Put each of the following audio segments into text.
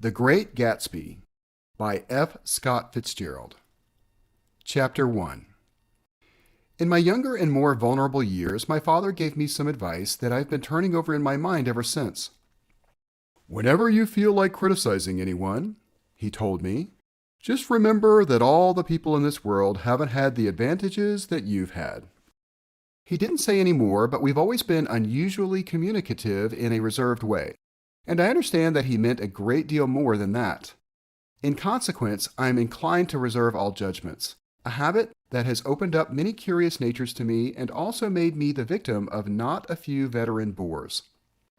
The Great Gatsby by F. Scott Fitzgerald. Chapter 1. In my younger and more vulnerable years, my father gave me some advice that I've been turning over in my mind ever since. "Whenever you feel like criticizing anyone," he told me, "just remember that all the people in this world haven't had the advantages that you've had." He didn't say any more, but we've always been unusually communicative in a reserved way, and I understand that he meant a great deal more than that. In consequence, I am inclined to reserve all judgments, a habit that has opened up many curious natures to me and also made me the victim of not a few veteran bores.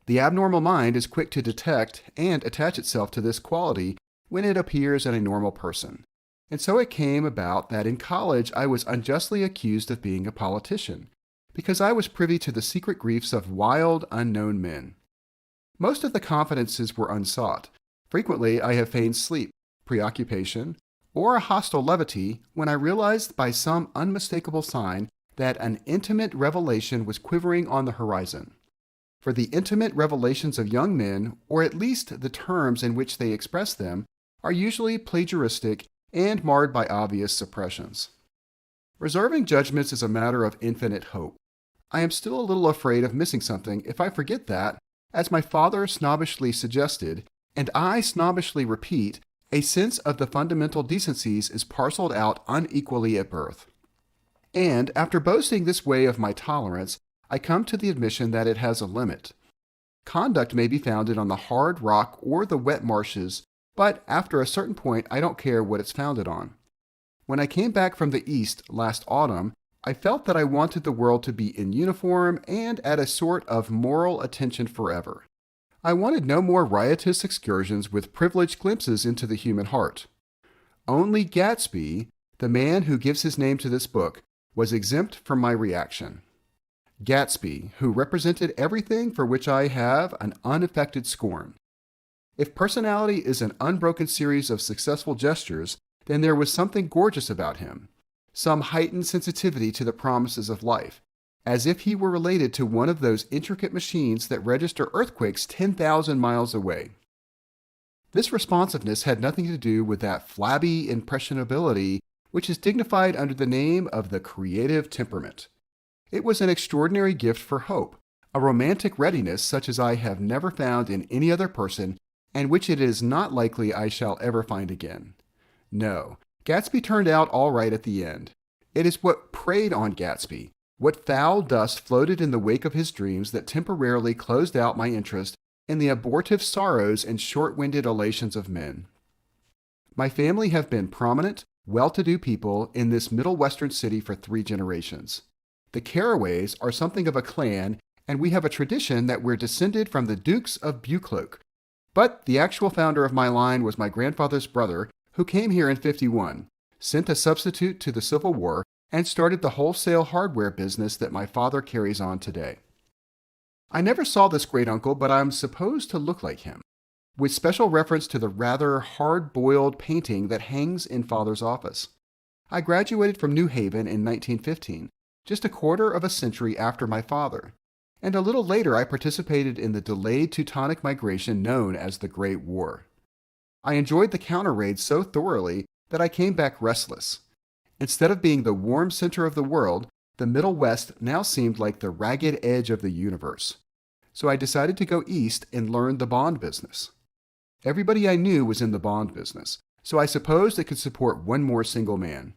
The abnormal mind is quick to detect and attach itself to this quality when it appears in a normal person. And so it came about that in college I was unjustly accused of being a politician, because I was privy to the secret griefs of wild, unknown men. Most of the confidences were unsought. Frequently I have feigned sleep, preoccupation, or a hostile levity when I realized by some unmistakable sign that an intimate revelation was quivering on the horizon. For the intimate revelations of young men, or at least the terms in which they express them, are usually plagiaristic and marred by obvious suppressions. Reserving judgments is a matter of infinite hope. I am still a little afraid of missing something if I forget that, as my father snobbishly suggested, and I snobbishly repeat, a sense of the fundamental decencies is parceled out unequally at birth. And after boasting this way of my tolerance, I come to the admission that it has a limit. Conduct may be founded on the hard rock or the wet marshes, but after a certain point I don't care what it's founded on. When I came back from the East last autumn, I felt that I wanted the world to be in uniform and at a sort of moral attention forever. I wanted no more riotous excursions with privileged glimpses into the human heart. Only Gatsby, the man who gives his name to this book, was exempt from my reaction. Gatsby, who represented everything for which I have an unaffected scorn. If personality is an unbroken series of successful gestures, then there was something gorgeous about him, some heightened sensitivity to the promises of life, as if he were related to one of those intricate machines that register earthquakes 10,000 miles away. This responsiveness had nothing to do with that flabby impressionability which is dignified under the name of the creative temperament. It was an extraordinary gift for hope, a romantic readiness such as I have never found in any other person, and which it is not likely I shall ever find again. No, Gatsby turned out all right at the end. It is what preyed on Gatsby, what foul dust floated in the wake of his dreams that temporarily closed out my interest in the abortive sorrows and short-winded elations of men. My family have been prominent, well-to-do people in this Middle Western city for 3 generations. The Carraways are something of a clan, and we have a tradition that we're descended from the Dukes of Buccleuch. But the actual founder of my line was my grandfather's brother, who came here in '51, sent a substitute to the Civil War, and started the wholesale hardware business that my father carries on today. I never saw this great-uncle, but I'm supposed to look like him, with special reference to the rather hard-boiled painting that hangs in Father's office. I graduated from New Haven in 1915, just a quarter of a century after my father, and a little later I participated in the delayed Teutonic migration known as the Great War. I enjoyed the counter-raid so thoroughly that I came back restless. Instead of being the warm center of the world, the Middle West now seemed like the ragged edge of the universe. So I decided to go east and learn the bond business. Everybody I knew was in the bond business, so I supposed it could support one more single man.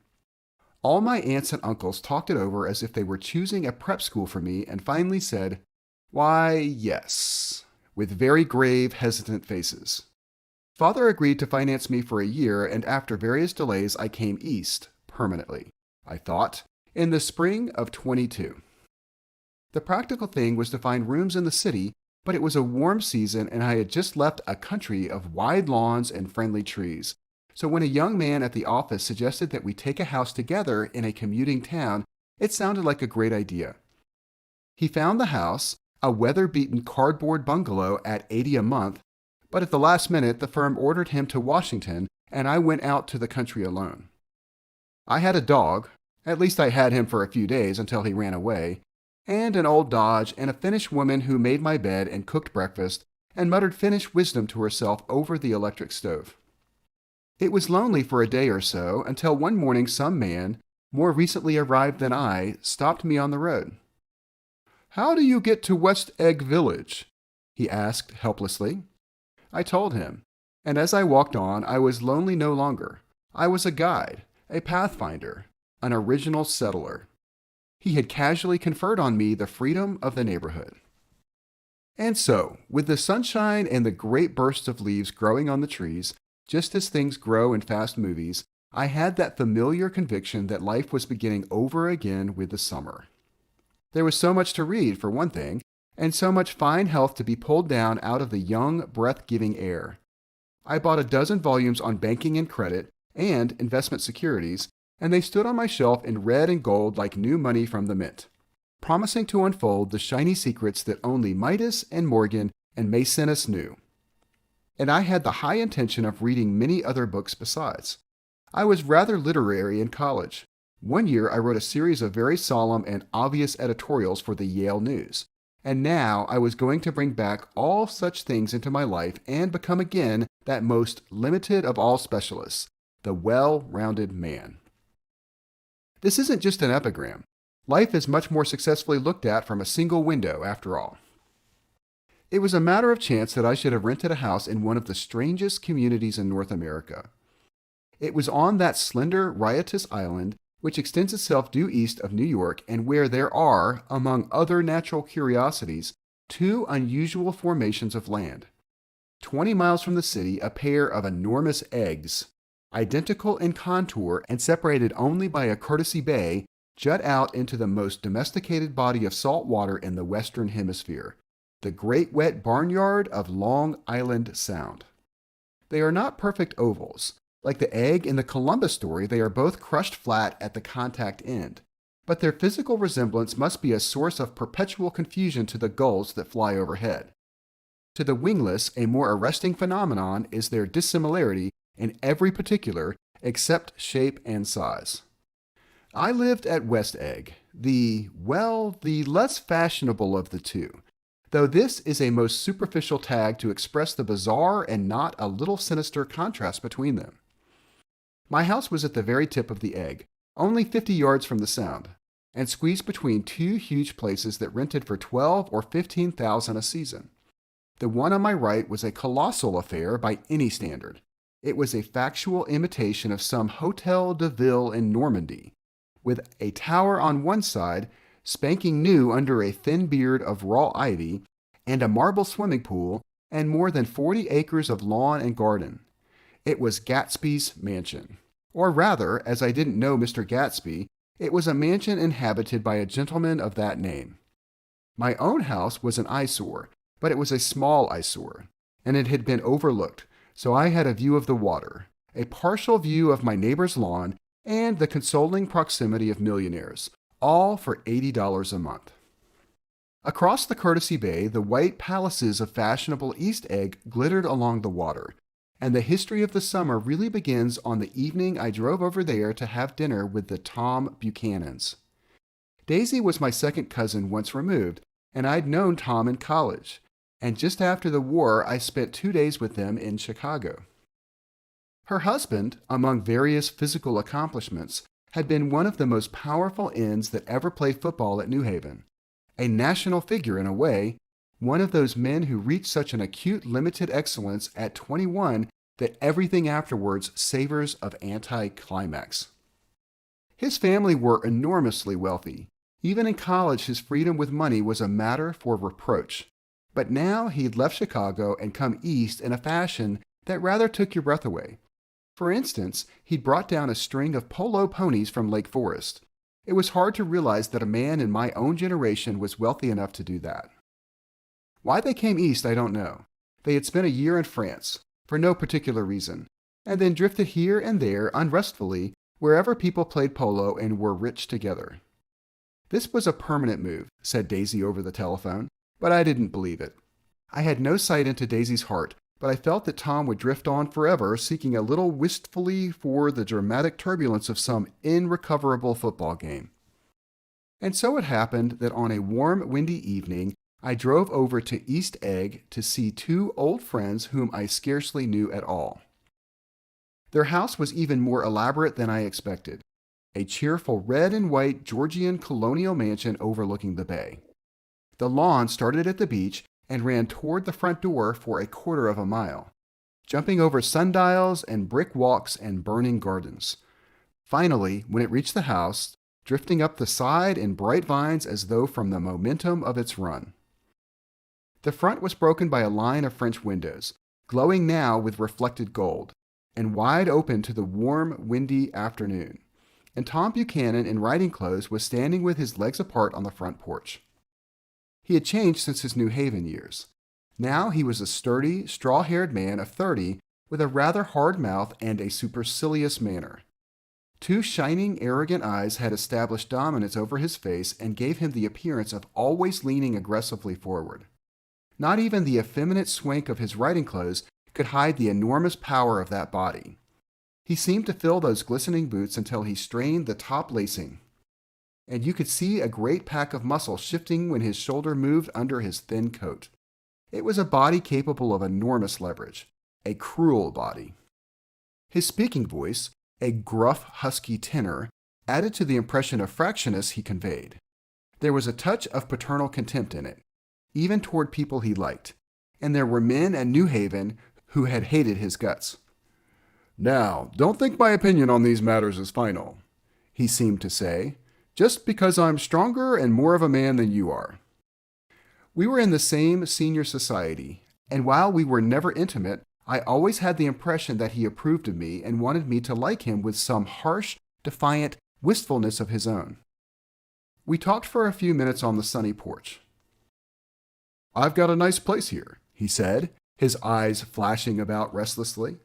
All my aunts and uncles talked it over as if they were choosing a prep school for me and finally said, "Why, yes," with very grave, hesitant faces. Father agreed to finance me for a year, and after various delays I came east, permanently, I thought, in the spring of '22. The practical thing was to find rooms in the city, but it was a warm season and I had just left a country of wide lawns and friendly trees. So when a young man at the office suggested that we take a house together in a commuting town, it sounded like a great idea. He found the house, a weather-beaten cardboard bungalow at $80 a month, but at the last minute the firm ordered him to Washington and I went out to the country alone. I had a dog, at least I had him for a few days until he ran away, and an old Dodge and a Finnish woman who made my bed and cooked breakfast and muttered Finnish wisdom to herself over the electric stove. It was lonely for a day or so until one morning some man, more recently arrived than I, stopped me on the road. "How do you get to West Egg Village?" he asked helplessly. I told him, and as I walked on, I was lonely no longer. I was a guide, a pathfinder, an original settler. He had casually conferred on me the freedom of the neighborhood. And so, with the sunshine and the great bursts of leaves growing on the trees, just as things grow in fast movies, I had that familiar conviction that life was beginning over again with the summer. There was so much to read, for one thing, and so much fine health to be pulled down out of the young, breath-giving air. I bought a dozen volumes on banking and credit and investment securities, and they stood on my shelf in red and gold like new money from the mint, promising to unfold the shiny secrets that only Midas and Morgan and Maecenas knew. And I had the high intention of reading many other books besides. I was rather literary in college. One year I wrote a series of very solemn and obvious editorials for the Yale News, and now I was going to bring back all such things into my life and become again that most limited of all specialists, the well-rounded man. This isn't just an epigram. Life is much more successfully looked at from a single window, after all. It was a matter of chance that I should have rented a house in one of the strangest communities in North America. It was on that slender, riotous island which extends itself due east of New York and where there are, among other natural curiosities, two unusual formations of land. 20 miles from the city, a pair of enormous eggs, identical in contour and separated only by a courtesy bay, jut out into the most domesticated body of salt water in the Western Hemisphere, the great wet barnyard of Long Island Sound. They are not perfect ovals. Like the egg in the Columbus story, they are both crushed flat at the contact end, but their physical resemblance must be a source of perpetual confusion to the gulls that fly overhead. To the wingless, a more arresting phenomenon is their dissimilarity in every particular except shape and size. I lived at West Egg, the less fashionable of the two, though this is a most superficial tag to express the bizarre and not a little sinister contrast between them. My house was at the very tip of the egg, only 50 yards from the Sound, and squeezed between two huge places that rented for $12,000 or $15,000 a season. The one on my right was a colossal affair by any standard. It was a factual imitation of some Hotel de Ville in Normandy, with a tower on one side, spanking new under a thin beard of raw ivy, and a marble swimming pool, and more than 40 acres of lawn and garden. It was Gatsby's mansion. Or rather, as I didn't know Mr. Gatsby, it was a mansion inhabited by a gentleman of that name. My own house was an eyesore, but it was a small eyesore, and it had been overlooked, so I had a view of the water, a partial view of my neighbor's lawn, and the consoling proximity of millionaires, all for $80 a month. Across the courtesy bay, the white palaces of fashionable East Egg glittered along the water, and the history of the summer really begins on the evening I drove over there to have dinner with the Tom Buchanans. Daisy was my second cousin once removed, and I'd known Tom in college, and just after the war I spent 2 days with them in Chicago. Her husband, among various physical accomplishments, had been one of the most powerful ends that ever played football at New Haven, a national figure in a way, one of those men who reached such an acute limited excellence at 21 that everything afterwards savors of anti-climax. His family were enormously wealthy. Even in college, his freedom with money was a matter for reproach. But now he'd left Chicago and come east in a fashion that rather took your breath away. For instance, he'd brought down a string of polo ponies from Lake Forest. It was hard to realize that a man in my own generation was wealthy enough to do that. Why they came east, I don't know. They had spent a year in France, for no particular reason, and then drifted here and there unrestfully wherever people played polo and were rich together. This was a permanent move, said Daisy over the telephone, but I didn't believe it. I had no sight into Daisy's heart, but I felt that Tom would drift on forever, seeking a little wistfully for the dramatic turbulence of some irrecoverable football game. And so it happened that on a warm, windy evening, I drove over to East Egg to see two old friends whom I scarcely knew at all. Their house was even more elaborate than I expected, a cheerful red and white Georgian colonial mansion overlooking the bay. The lawn started at the beach and ran toward the front door for a quarter of a mile, jumping over sundials and brick walks and burning gardens. Finally, when it reached the house, drifting up the side in bright vines as though from the momentum of its run. The front was broken by a line of French windows, glowing now with reflected gold, and wide open to the warm, windy afternoon. And Tom Buchanan in riding clothes was standing with his legs apart on the front porch. He had changed since his New Haven years. Now he was a sturdy, straw-haired man of 30 with a rather hard mouth and a supercilious manner. Two shining, arrogant eyes had established dominance over his face and gave him the appearance of always leaning aggressively forward. Not even the effeminate swank of his riding clothes could hide the enormous power of that body. He seemed to fill those glistening boots until he strained the top lacing, and you could see a great pack of muscle shifting when his shoulder moved under his thin coat. It was a body capable of enormous leverage, a cruel body. His speaking voice, a gruff, husky tenor, added to the impression of fractiousness he conveyed. There was a touch of paternal contempt in it, even toward people he liked, and there were men at New Haven who had hated his guts. "Now, don't think my opinion on these matters is final," he seemed to say, "just because I'm stronger and more of a man than you are." We were in the same senior society, and while we were never intimate, I always had the impression that he approved of me and wanted me to like him with some harsh, defiant wistfulness of his own. We talked for a few minutes on the sunny porch. "I've got a nice place here," he said, his eyes flashing about restlessly.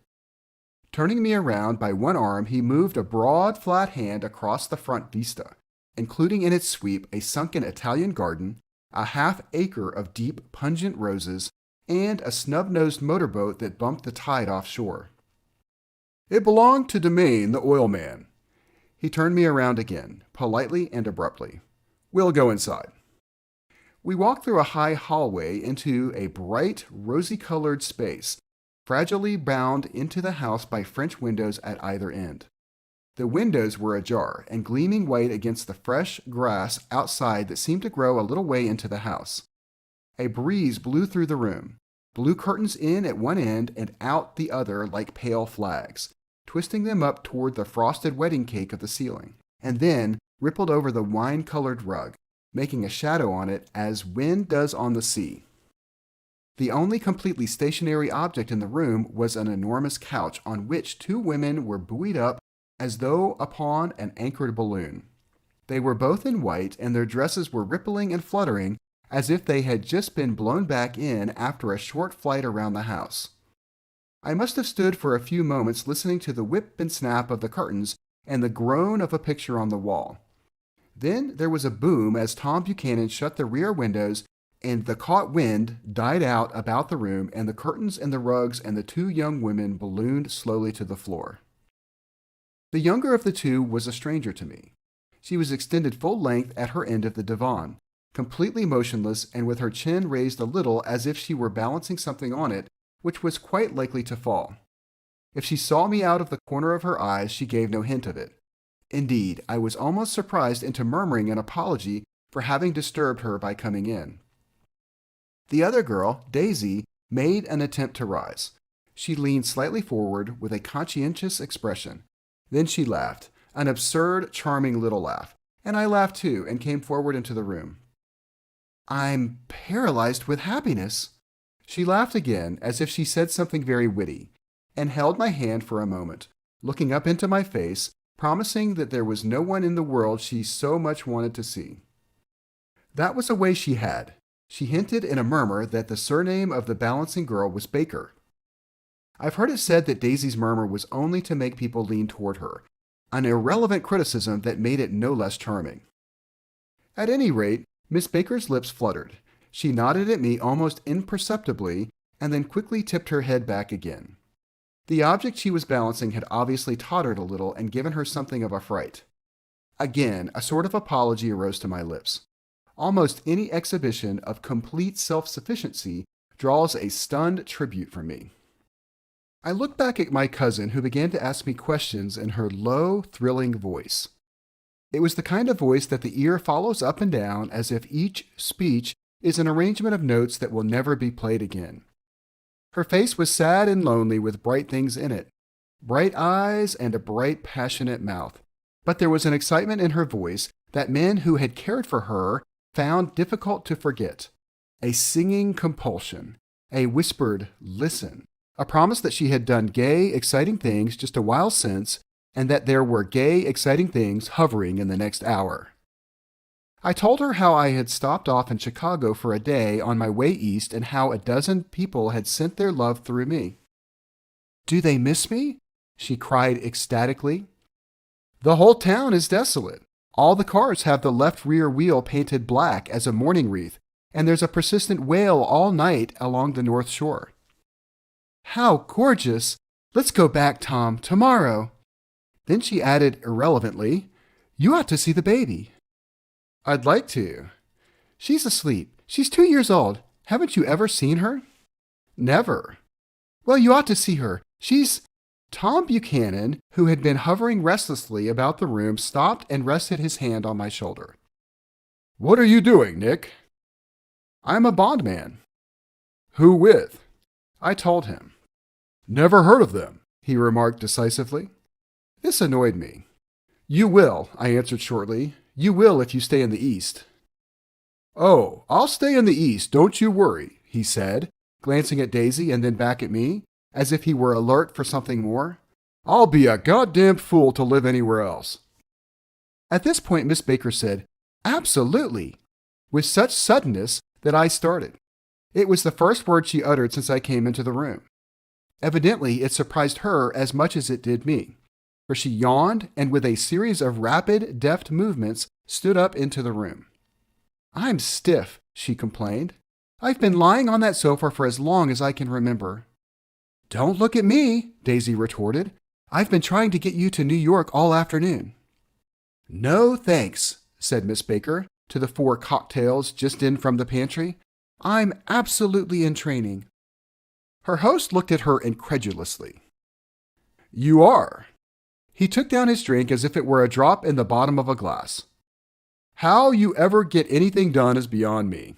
Turning me around by one arm, he moved a broad, flat hand across the front vista, including in its sweep a sunken Italian garden, a half-acre of deep, pungent roses, and a snub-nosed motorboat that bumped the tide offshore. "It belonged to Domain, the oil man." He turned me around again, politely and abruptly. "We'll go inside." We walked through a high hallway into a bright, rosy-colored space, fragilely bound into the house by French windows at either end. The windows were ajar and gleaming white against the fresh grass outside that seemed to grow a little way into the house. A breeze blew through the room, blew curtains in at one end and out the other like pale flags, twisting them up toward the frosted wedding cake of the ceiling, and then rippled over the wine-colored rug, making a shadow on it as wind does on the sea. The only completely stationary object in the room was an enormous couch on which two women were buoyed up as though upon an anchored balloon. They were both in white, and their dresses were rippling and fluttering as if they had just been blown back in after a short flight around the house. I must have stood for a few moments listening to the whip and snap of the curtains and the groan of a picture on the wall. Then there was a boom as Tom Buchanan shut the rear windows, and the caught wind died out about the room, and the curtains and the rugs and the two young women ballooned slowly to the floor. The younger of the two was a stranger to me. She was extended full length at her end of the divan, completely motionless and with her chin raised a little as if she were balancing something on it, which was quite likely to fall. If she saw me out of the corner of her eyes, she gave no hint of it. Indeed, I was almost surprised into murmuring an apology for having disturbed her by coming in. The other girl, Daisy, made an attempt to rise. She leaned slightly forward with a conscientious expression. Then she laughed, an absurd, charming little laugh, and I laughed too and came forward into the room. "I'm paralyzed with happiness." She laughed again, as if she said something very witty, and held my hand for a moment, looking up into my face, promising that there was no one in the world she so much wanted to see. That was a way she had. She hinted in a murmur that the surname of the balancing girl was Baker. I've heard it said that Daisy's murmur was only to make people lean toward her, an irrelevant criticism that made it no less charming. At any rate, Miss Baker's lips fluttered. She nodded at me almost imperceptibly, and then quickly tipped her head back again. The object she was balancing had obviously tottered a little and given her something of a fright. Again, a sort of apology arose to my lips. almost any exhibition of complete self-sufficiency draws a stunned tribute from me. I look back at my cousin, who began to ask me questions in her low, thrilling voice. It was the kind of voice that the ear follows up and down as if each speech is an arrangement of notes that will never be played again. Her face was sad and lonely with bright things in it, bright eyes and a bright, passionate mouth. But there was an excitement in her voice that men who had cared for her found difficult to forget. A singing compulsion, a whispered listen, a promise that she had done gay, exciting things just a while since, and that there were gay, exciting things hovering in the next hour. I told her how I had stopped off in Chicago for a day on my way east and how a dozen people had sent their love through me. "Do they miss me?" she cried ecstatically. "The whole town is desolate. All the cars have the left rear wheel painted black as a mourning wreath, and there's a persistent wail all night along the North Shore." "How gorgeous! Let's go back, Tom, tomorrow." Then she added irrelevantly, "You ought to see the baby." "I'd like to." "She's asleep. She's 2 years old. Haven't you ever seen her?" "Never." "Well, you ought to see her. She's—" Tom Buchanan, who had been hovering restlessly about the room, stopped and rested his hand on my shoulder. "What are you doing, Nick?" "I'm a bondman." "Who with?" I told him. "Never heard of them," he remarked decisively. This annoyed me. "You will," I answered shortly. "You will if you stay in the East." "Oh, I'll stay in the East, don't you worry," he said, glancing at Daisy and then back at me, as if he were alert for something more. "I'll be a goddamned fool to live anywhere else." At this point, Miss Baker said, "Absolutely," with such suddenness that I started. It was the first word she uttered since I came into the room. Evidently, it surprised her as much as it did me, for she yawned and with a series of rapid, deft movements stood up into the room. "I'm stiff," she complained. "I've been lying on that sofa for as long as I can remember." "Don't look at me," Daisy retorted. "I've been trying to get you to New York all afternoon." "No, thanks," said Miss Baker to the 4 cocktails just in from the pantry. "I'm absolutely in training." Her host looked at her incredulously. "You are?" He took down his drink as if it were a drop in the bottom of a glass. "How you ever get anything done is beyond me."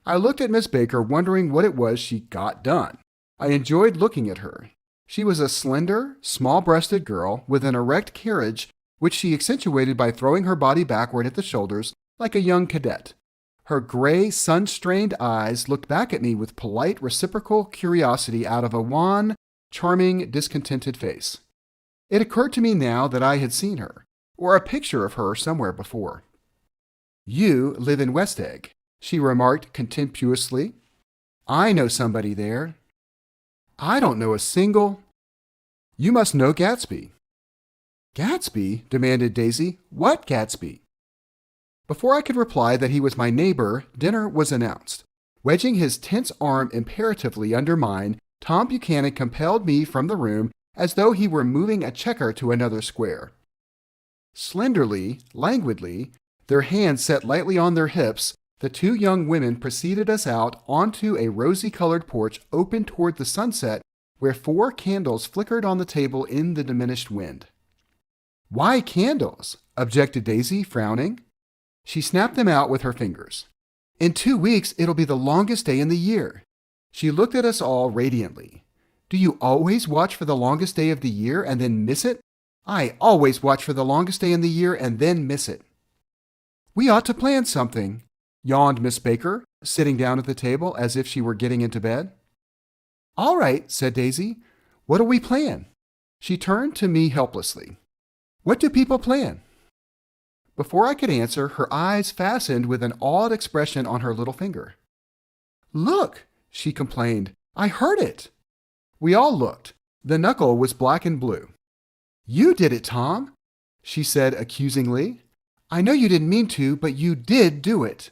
I looked at Miss Baker, wondering what it was she got done. I enjoyed looking at her. She was a slender, small-breasted girl with an erect carriage, which she accentuated by throwing her body backward at the shoulders like a young cadet. Her gray, sun-strained eyes looked back at me with polite, reciprocal curiosity out of a wan, charming, discontented face. It occurred to me now that I had seen her, or a picture of her somewhere before. "You live in West Egg," she remarked contemptuously. "I know somebody there." "I don't know a single—" "You must know Gatsby." "Gatsby?" demanded Daisy. "What Gatsby?" Before I could reply that he was my neighbor, dinner was announced. Wedging his tense arm imperatively under mine, Tom Buchanan compelled me from the room as though he were moving a checker to another square. Slenderly, languidly, their hands set lightly on their hips, the 2 young women preceded us out onto a rosy-colored porch open toward the sunset where 4 candles flickered on the table in the diminished wind. "Why candles?" objected Daisy, frowning. She snapped them out with her fingers. "In 2 weeks, it'll be the longest day in the year." She looked at us all radiantly. "Do you always watch for the longest day of the year and then miss it?" "I always watch for the longest day in the year and then miss it." "We ought to plan something," yawned Miss Baker, sitting down at the table as if she were getting into bed. "All right," said Daisy. "What'll we plan?" She turned to me helplessly. "What do people plan?" Before I could answer, her eyes fastened with an awed expression on her little finger. "Look," she complained. "I heard it." We all looked. The knuckle was black and blue. "You did it, Tom," she said accusingly. "I know you didn't mean to, but you did do it.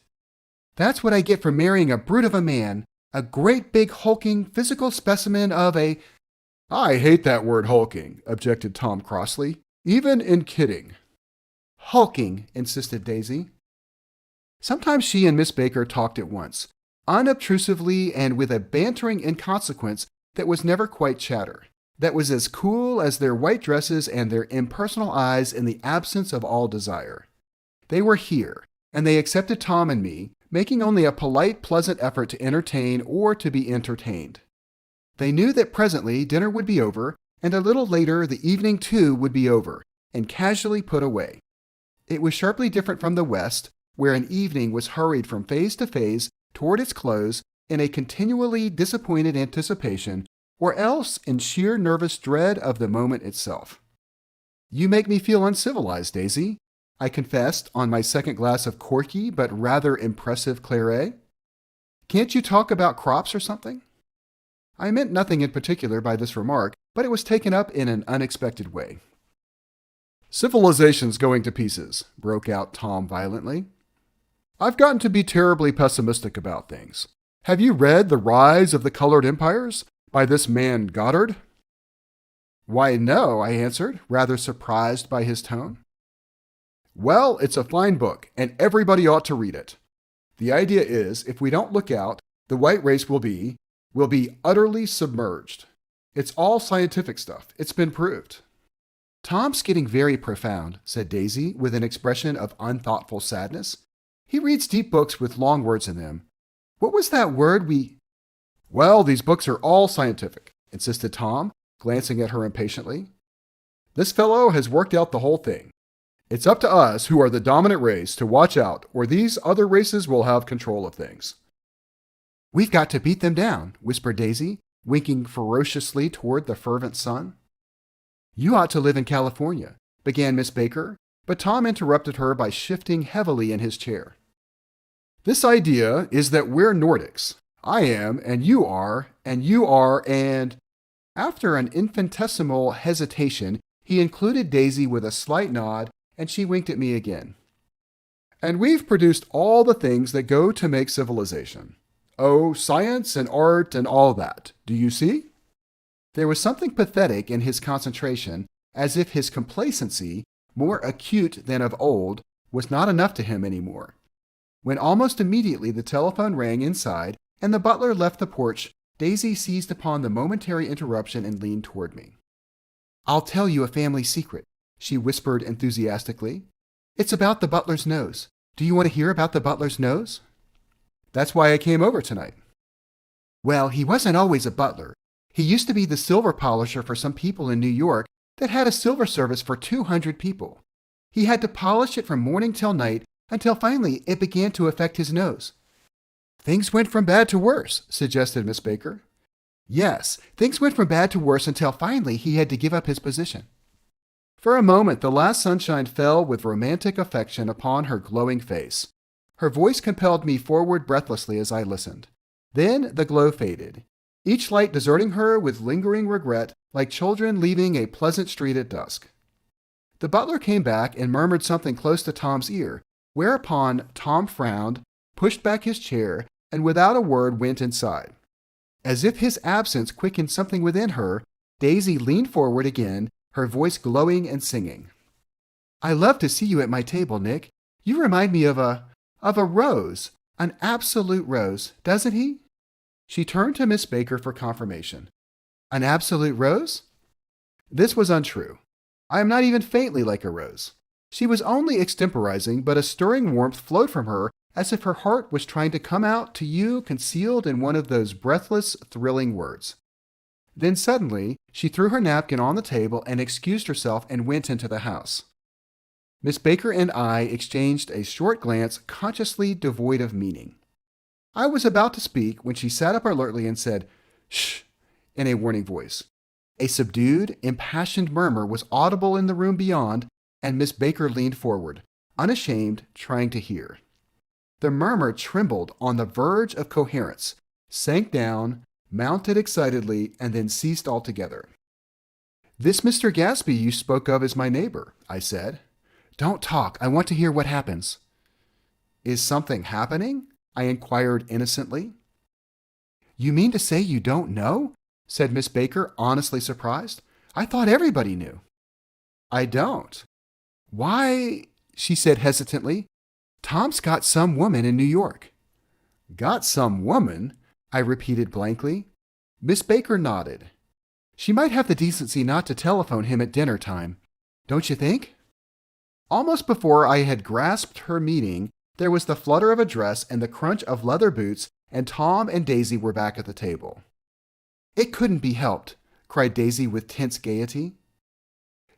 That's what I get for marrying a brute of a man, a great big hulking physical specimen of a—" "I hate that word hulking," objected Tom crossly, "even in kidding." "Hulking," insisted Daisy. Sometimes she and Miss Baker talked at once, unobtrusively and with a bantering inconsequence that was never quite chatter, that was as cool as their white dresses and their impersonal eyes in the absence of all desire. They were here, and they accepted Tom and me, making only a polite, pleasant effort to entertain or to be entertained. They knew that presently dinner would be over, and a little later the evening too would be over, and casually put away. It was sharply different from the West, where an evening was hurried from phase to phase toward its close in a continually disappointed anticipation, or else in sheer nervous dread of the moment itself. "You make me feel uncivilized, Daisy," I confessed on my second glass of corky but rather impressive claret. "Can't you talk about crops or something?" I meant nothing in particular by this remark, but it was taken up in an unexpected way. "Civilization's going to pieces," broke out Tom violently. "I've gotten to be terribly pessimistic about things. Have you read The Rise of the Colored Empires by this man Goddard?" "Why, no," I answered, rather surprised by his tone. "Well, it's a fine book, and everybody ought to read it. The idea is, if we don't look out, the white race will be utterly submerged. It's all scientific stuff. It's been proved." "Tom's getting very profound," said Daisy, with an expression of unthoughtful sadness. "He reads deep books with long words in them. What was that word we—" "Well, these books are all scientific," insisted Tom, glancing at her impatiently. "This fellow has worked out the whole thing. It's up to us, who are the dominant race, to watch out, or these other races will have control of things." "We've got to beat them down," whispered Daisy, winking ferociously toward the fervent sun. "You ought to live in California," began Miss Baker, but Tom interrupted her by shifting heavily in his chair. "This idea is that we're Nordics. I am, and you are, and—" After an infinitesimal hesitation, he included Daisy with a slight nod, and she winked at me again. "And we've produced all the things that go to make civilization. Oh, science and art and all that. Do you see?" There was something pathetic in his concentration, as if his complacency, more acute than of old, was not enough to him any more. When almost immediately the telephone rang inside and the butler left the porch, Daisy seized upon the momentary interruption and leaned toward me. "I'll tell you a family secret," she whispered enthusiastically. "It's about the butler's nose. Do you want to hear about the butler's nose?" "That's why I came over tonight." "Well, he wasn't always a butler. He used to be the silver polisher for some people in New York that had a silver service for 200 people. He had to polish it from morning till night until finally it began to affect his nose." "Things went from bad to worse," suggested Miss Baker. "Yes, things went from bad to worse until finally he had to give up his position." For a moment the last sunshine fell with romantic affection upon her glowing face. Her voice compelled me forward breathlessly as I listened. Then the glow faded, each light deserting her with lingering regret, like children leaving a pleasant street at dusk. The butler came back and murmured something close to Tom's ear, whereupon Tom frowned, pushed back his chair, and without a word went inside. As if his absence quickened something within her, Daisy leaned forward again, her voice glowing and singing. "I love to see you at my table, Nick. You remind me of a rose, an absolute rose, doesn't he?" She turned to Miss Baker for confirmation. "An absolute rose?" This was untrue. I am not even faintly like a rose. She was only extemporizing, but a stirring warmth flowed from her as if her heart was trying to come out to you concealed in one of those breathless, thrilling words. Then suddenly, she threw her napkin on the table and excused herself and went into the house. Miss Baker and I exchanged a short glance consciously devoid of meaning. I was about to speak when she sat up alertly and said, "Shh," in a warning voice. A subdued, impassioned murmur was audible in the room beyond, and Miss Baker leaned forward, unashamed, trying to hear. The murmur trembled on the verge of coherence, sank down, mounted excitedly, and then ceased altogether. "This Mr. Gatsby you spoke of is my neighbor," I said. "Don't talk. I want to hear what happens." "Is something happening?" I inquired innocently. "You mean to say you don't know?" said Miss Baker, honestly surprised. "I thought everybody knew." "I don't." "Why," she said hesitantly, Tom's got some woman in New York." "Got some woman?" I repeated blankly. Miss Baker nodded. "She might have the decency not to telephone him at dinner time. Don't you think?" Almost before I had grasped her meaning, there was the flutter of a dress and the crunch of leather boots, and Tom and Daisy were back at the table. "It couldn't be helped," cried Daisy with tense gaiety.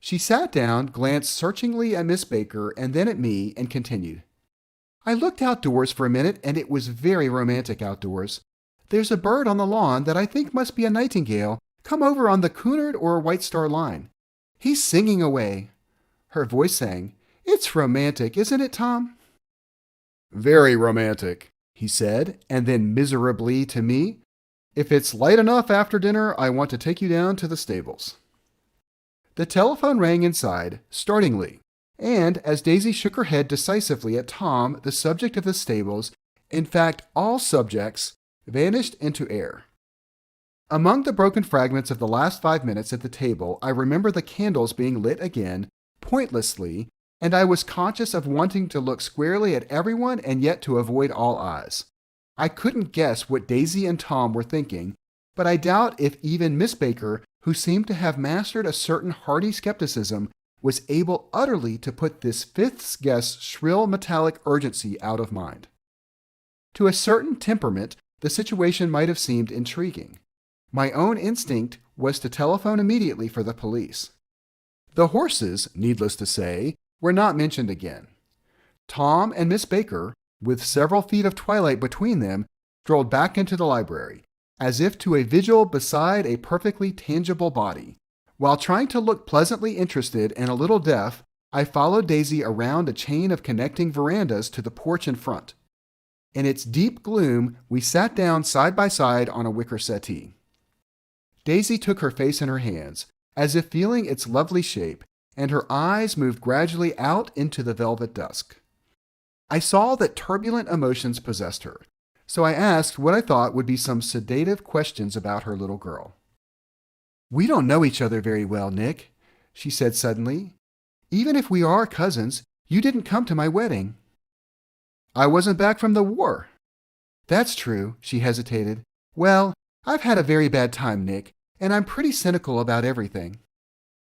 She sat down, glanced searchingly at Miss Baker and then at me, and continued. "I looked outdoors for a minute, and it was very romantic outdoors. There's a bird on the lawn that I think must be a nightingale come over on the Cunard or White Star line. He's singing away." Her voice sang. "It's romantic, isn't it, Tom?" "Very romantic," he said, and then miserably to me, "If it's light enough after dinner, I want to take you down to the stables." The telephone rang inside, startlingly, and as Daisy shook her head decisively at Tom, the subject of the stables, in fact all subjects, vanished into air. Among the broken fragments of the last 5 minutes at the table, I remember the candles being lit again, pointlessly, and I was conscious of wanting to look squarely at everyone and yet to avoid all eyes. I couldn't guess what Daisy and Tom were thinking, but I doubt if even Miss Baker, who seemed to have mastered a certain hearty skepticism, was able utterly to put this fifth guest's shrill metallic urgency out of mind. To a certain temperament, the situation might have seemed intriguing. My own instinct was to telephone immediately for the police. The horses, needless to say, were not mentioned again. Tom and Miss Baker, with several feet of twilight between them, strolled back into the library, as if to a vigil beside a perfectly tangible body. While trying to look pleasantly interested and a little deaf, I followed Daisy around a chain of connecting verandas to the porch in front. In its deep gloom, we sat down side by side on a wicker settee. Daisy took her face in her hands, as if feeling its lovely shape, and her eyes moved gradually out into the velvet dusk. I saw that turbulent emotions possessed her, so I asked what I thought would be some sedative questions about her little girl. "We don't know each other very well, Nick," she said suddenly. "Even if we are cousins, you didn't come to my wedding." "I wasn't back from the war." "That's true," she hesitated. "Well, I've had a very bad time, Nick, and I'm pretty cynical about everything."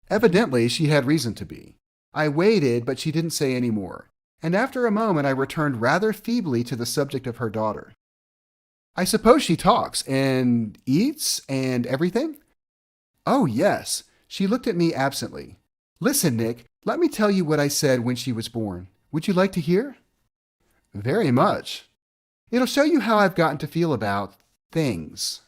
Evidently, she had reason to be. I waited, but she didn't say any more, and after a moment I returned rather feebly to the subject of her daughter. "I suppose she talks, and eats, and everything?" "Oh, yes." She looked at me absently. "Listen, Nick, let me tell you what I said when she was born. Would you like to hear?" "Very much." "It'll show you how I've gotten to feel about things."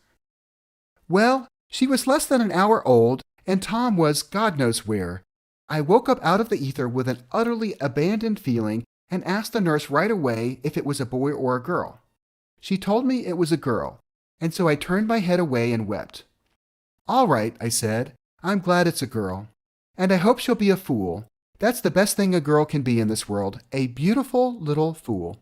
"Well, she was less than an hour old, and Tom was God knows where. I woke up out of the ether with an utterly abandoned feeling and asked the nurse right away if it was a boy or a girl. She told me it was a girl, and so I turned my head away and wept. 'All right,' I said, 'I'm glad it's a girl. And I hope she'll be a fool. That's the best thing a girl can be in this world, a beautiful little fool.'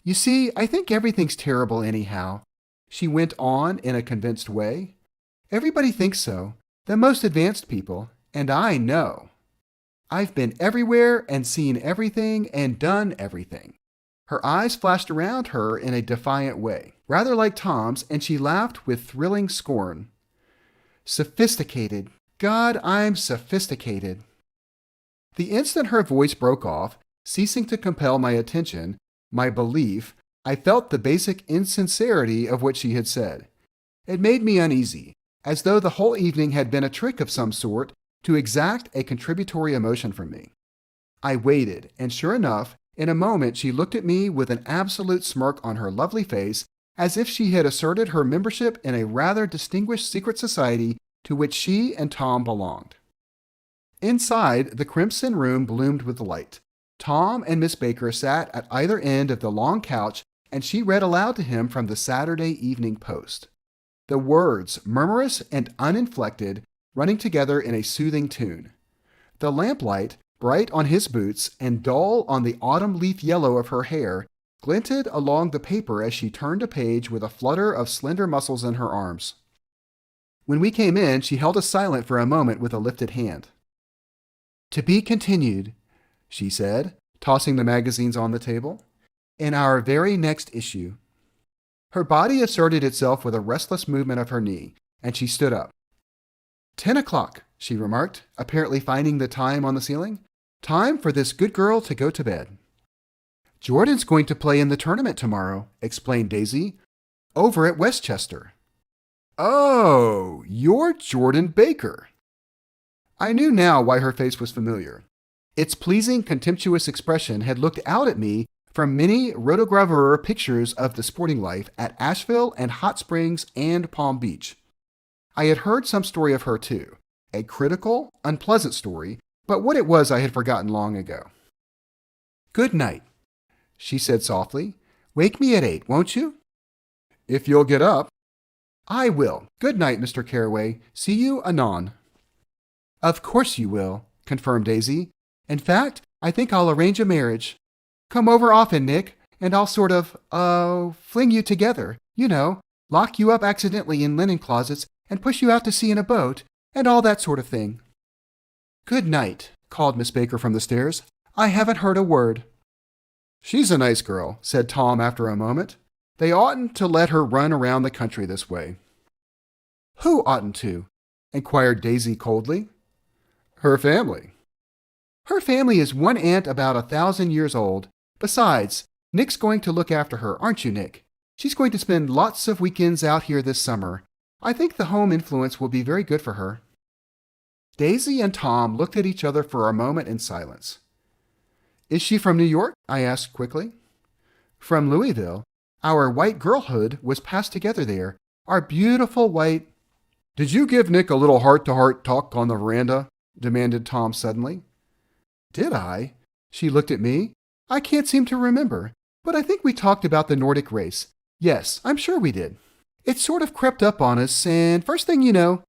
You see, I think everything's terrible anyhow," she went on in a convinced way. "Everybody thinks so, the most advanced people, and I know. I've been everywhere and seen everything and done everything." Her eyes flashed around her in a defiant way, rather like Tom's, and she laughed with thrilling scorn. "Sophisticated. God, I'm sophisticated." The instant her voice broke off, ceasing to compel my attention, my belief, I felt the basic insincerity of what she had said. It made me uneasy, as though the whole evening had been a trick of some sort to exact a contributory emotion from me. I waited, and sure enough, in a moment she looked at me with an absolute smirk on her lovely face, as if she had asserted her membership in a rather distinguished secret society to which she and Tom belonged. Inside, the crimson room bloomed with light. Tom and Miss Baker sat at either end of the long couch, and she read aloud to him from the Saturday Evening Post. The words, murmurous and uninflected, running together in a soothing tune. The lamplight, bright on his boots and dull on the autumn leaf yellow of her hair, glinted along the paper as she turned a page with a flutter of slender muscles in her arms. When we came in, she held us silent for a moment with a lifted hand. "To be continued," she said, tossing the magazines on the table. "In our very next issue." Her body asserted itself with a restless movement of her knee, and she stood up. 10 o'clock, she remarked, apparently finding the time on the ceiling. "Time for this good girl to go to bed." "Jordan's going to play in the tournament tomorrow," explained Daisy, "over at Westchester." "Oh, you're Jordan Baker." I knew now why her face was familiar. Its pleasing, contemptuous expression had looked out at me from many rotogravure pictures of the sporting life at Asheville and Hot Springs and Palm Beach. I had heard some story of her too, a critical, unpleasant story, but what it was I had forgotten long ago. "Good night," she said softly. "Wake me at 8, won't you?" "If you'll get up." "I will. Good night, Mr. Carraway. See you anon." "Of course you will," confirmed Daisy. "In fact, I think I'll arrange a marriage. Come over often, Nick, and I'll sort of, fling you together. You know, lock you up accidentally in linen closets and push you out to sea in a boat, and all that sort of thing." "Good night," called Miss Baker from the stairs. "I haven't heard a word." "She's a nice girl," said Tom after a moment. "They oughtn't to let her run around the country this way." "Who oughtn't to?" inquired Daisy coldly. "Her family." "Her family is one aunt about 1,000 years old. Besides, Nick's going to look after her, aren't you, Nick? She's going to spend lots of weekends out here this summer. I think the home influence will be very good for her." Daisy and Tom looked at each other for a moment in silence. "Is she from New York?" I asked quickly. "From Louisville. Our white girlhood was passed together there. Our beautiful white—" "Did you give Nick a little heart-to-heart talk on the veranda?" demanded Tom suddenly. "Did I?" She looked at me. "I can't seem to remember, but I think we talked about the Nordic race. Yes, I'm sure we did. It sort of crept up on us, and first thing you know—"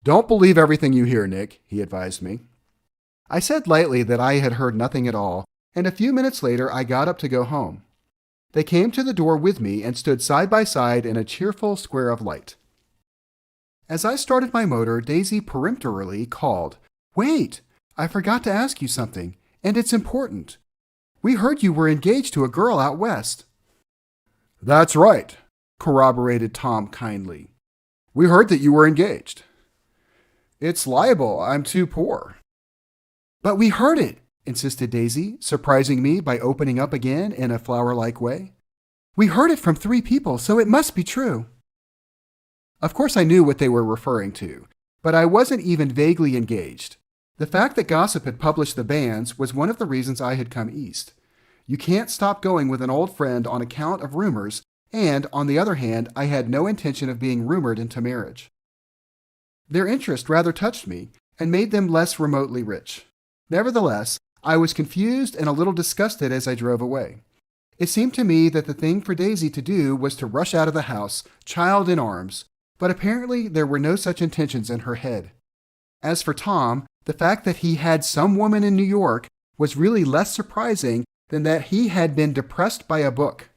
"Don't believe everything you hear, Nick," he advised me. I said lightly that I had heard nothing at all, and a few minutes later I got up to go home. They came to the door with me and stood side by side in a cheerful square of light. As I started my motor, Daisy peremptorily called, "Wait! I forgot to ask you something, and it's important. We heard you were engaged to a girl out west." "That's right," corroborated Tom kindly. "We heard that you were engaged." "It's libel. I'm too poor." "But we heard it," insisted Daisy, surprising me by opening up again in a flower-like way. "We heard it from 3 people, so it must be true." Of course I knew what they were referring to, but I wasn't even vaguely engaged. The fact that gossip had published the bans was one of the reasons I had come east. You can't stop going with an old friend on account of rumors, and, on the other hand, I had no intention of being rumored into marriage. Their interest rather touched me, and made them less remotely rich. Nevertheless, I was confused and a little disgusted as I drove away. It seemed to me that the thing for Daisy to do was to rush out of the house, child in arms, but apparently there were no such intentions in her head. As for Tom, the fact that he had some woman in New York was really less surprising than that he had been depressed by a book.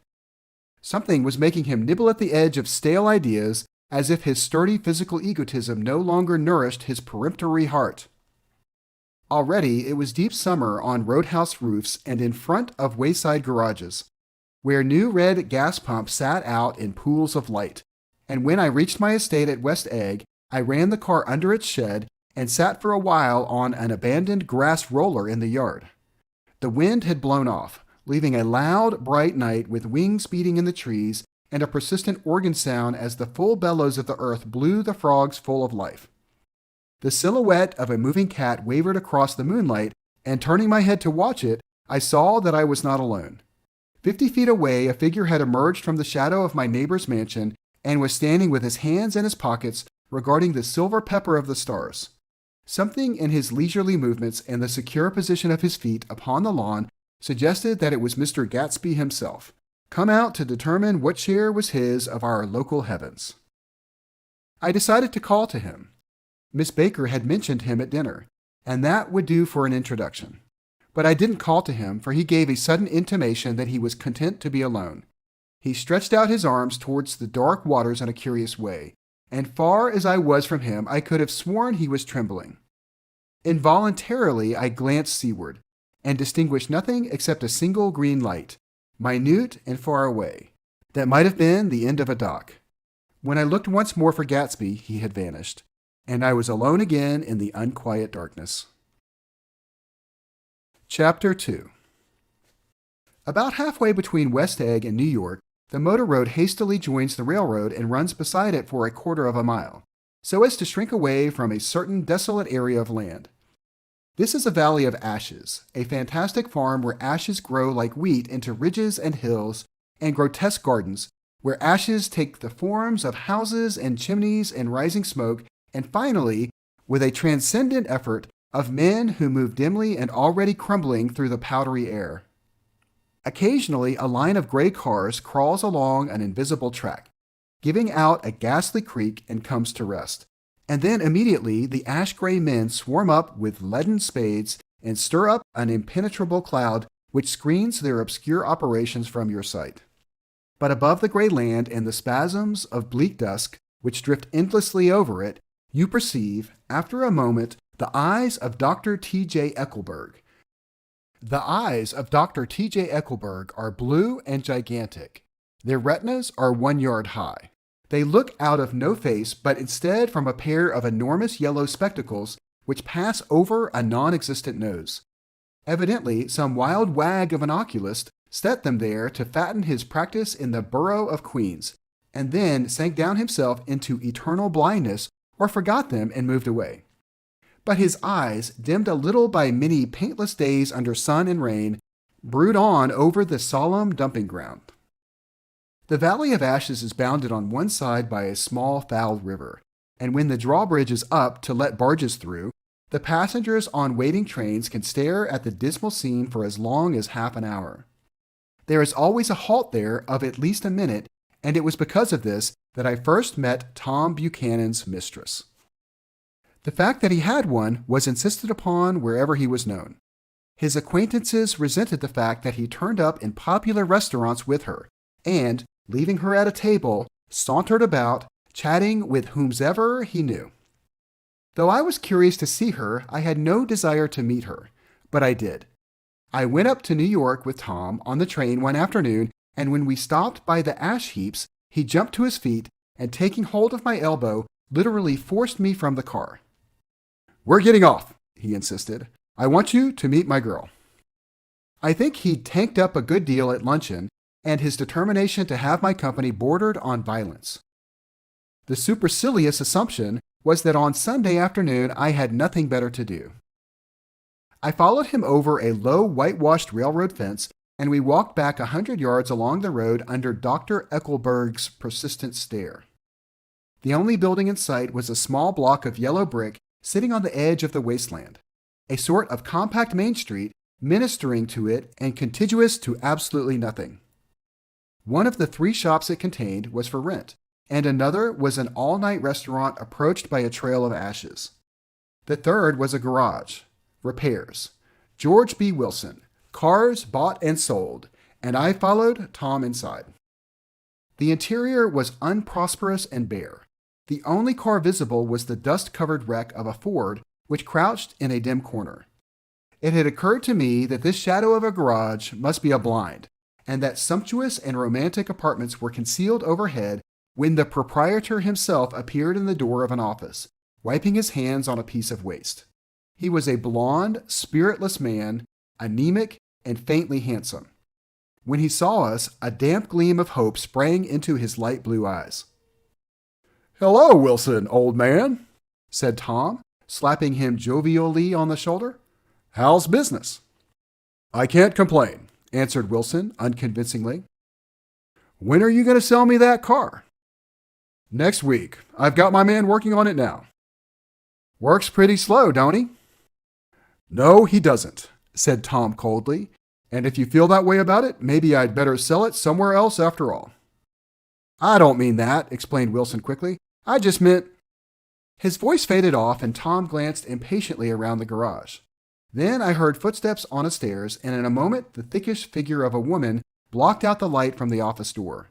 Something was making him nibble at the edge of stale ideas, as if his sturdy physical egotism no longer nourished his peremptory heart. Already it was deep summer on roadhouse roofs and in front of wayside garages, where new red gas pumps sat out in pools of light, and when I reached my estate at West Egg, I ran the car under its shed and sat for a while on an abandoned grass roller in the yard. The wind had blown off, leaving a loud, bright night with wings beating in the trees and a persistent organ sound as the full bellows of the earth blew the frogs full of life. The silhouette of a moving cat wavered across the moonlight, and turning my head to watch it, I saw that I was not alone. 50 feet away, a figure had emerged from the shadow of my neighbor's mansion and was standing with his hands in his pockets, regarding the silver pepper of the stars. Something in his leisurely movements and the secure position of his feet upon the lawn suggested that it was Mr. Gatsby himself, come out to determine what share was his of our local heavens. I decided to call to him. Miss Baker had mentioned him at dinner, and that would do for an introduction. But I didn't call to him, for he gave a sudden intimation that he was content to be alone. He stretched out his arms towards the dark waters in a curious way, and far as I was from him, I could have sworn he was trembling. Involuntarily, I glanced seaward, and distinguished nothing except a single green light, minute and far away, that might have been the end of a dock. When I looked once more for Gatsby, he had vanished, and I was alone again in the unquiet darkness. Chapter 2. About halfway between West Egg and New York, the motor road hastily joins the railroad and runs beside it for a quarter of a mile, so as to shrink away from a certain desolate area of land. This is a valley of ashes, a fantastic farm where ashes grow like wheat into ridges and hills, and grotesque gardens, where ashes take the forms of houses and chimneys and rising smoke, and finally, with a transcendent effort, of men who move dimly and already crumbling through the powdery air. Occasionally, a line of gray cars crawls along an invisible track, giving out a ghastly creak and comes to rest. And then immediately the ash-gray men swarm up with leaden spades and stir up an impenetrable cloud which screens their obscure operations from your sight. But above the gray land and the spasms of bleak dusk which drift endlessly over it, you perceive, after a moment, the eyes of Dr. T.J. Eckelberg. The eyes of Dr. T.J. Eckelberg are blue and gigantic. Their retinas are 1 yard high. They look out of no face, but instead from a pair of enormous yellow spectacles which pass over a non-existent nose. Evidently, some wild wag of an oculist set them there to fatten his practice in the borough of Queens, and then sank down himself into eternal blindness or forgot them and moved away. But his eyes, dimmed a little by many paintless days under sun and rain, brood on over the solemn dumping ground. The Valley of Ashes is bounded on one side by a small foul river, and when the drawbridge is up to let barges through, the passengers on waiting trains can stare at the dismal scene for as long as half an hour. There is always a halt there of at least a minute, and it was because of this that I first met Tom Buchanan's mistress. The fact that he had one was insisted upon wherever he was known. His acquaintances resented the fact that he turned up in popular restaurants with her, and, leaving her at a table, sauntered about, chatting with whomsoever he knew. Though I was curious to see her, I had no desire to meet her, but I did. I went up to New York with Tom on the train one afternoon, and when we stopped by the ash heaps, he jumped to his feet and, taking hold of my elbow, literally forced me from the car. "We're getting off," he insisted. "I want you to meet my girl." I think he'd tanked up a good deal at luncheon, and his determination to have my company bordered on violence. The supercilious assumption was that on Sunday afternoon I had nothing better to do. I followed him over a low whitewashed railroad fence, and we walked back 100 yards along the road under Dr. Eckelberg's persistent stare. The only building in sight was a small block of yellow brick sitting on the edge of the wasteland, a sort of compact main street ministering to it and contiguous to absolutely nothing. One of the 3 shops it contained was for rent, and another was an all-night restaurant approached by a trail of ashes. The third was a garage, repairs, George B. Wilson, cars bought and sold, and I followed Tom inside. The interior was unprosperous and bare. The only car visible was the dust-covered wreck of a Ford which crouched in a dim corner. It had occurred to me that this shadow of a garage must be a blind, and that sumptuous and romantic apartments were concealed overhead when the proprietor himself appeared in the door of an office, wiping his hands on a piece of waste. He was a blond, spiritless man, anemic and faintly handsome. When he saw us, a damp gleam of hope sprang into his light blue eyes. "Hello, Wilson, old man," said Tom, slapping him jovially on the shoulder. "How's business?" "I can't complain," answered Wilson unconvincingly. "When are you going to sell me that car?" "Next week. I've got my man working on it now." "Works pretty slow, don't he?" "No, he doesn't," said Tom coldly. "And if you feel that way about it, maybe I'd better sell it somewhere else after all." "I don't mean that," explained Wilson quickly. "I just meant—" His voice faded off, and Tom glanced impatiently around the garage. Then I heard footsteps on a stairs, and in a moment the thickish figure of a woman blocked out the light from the office door.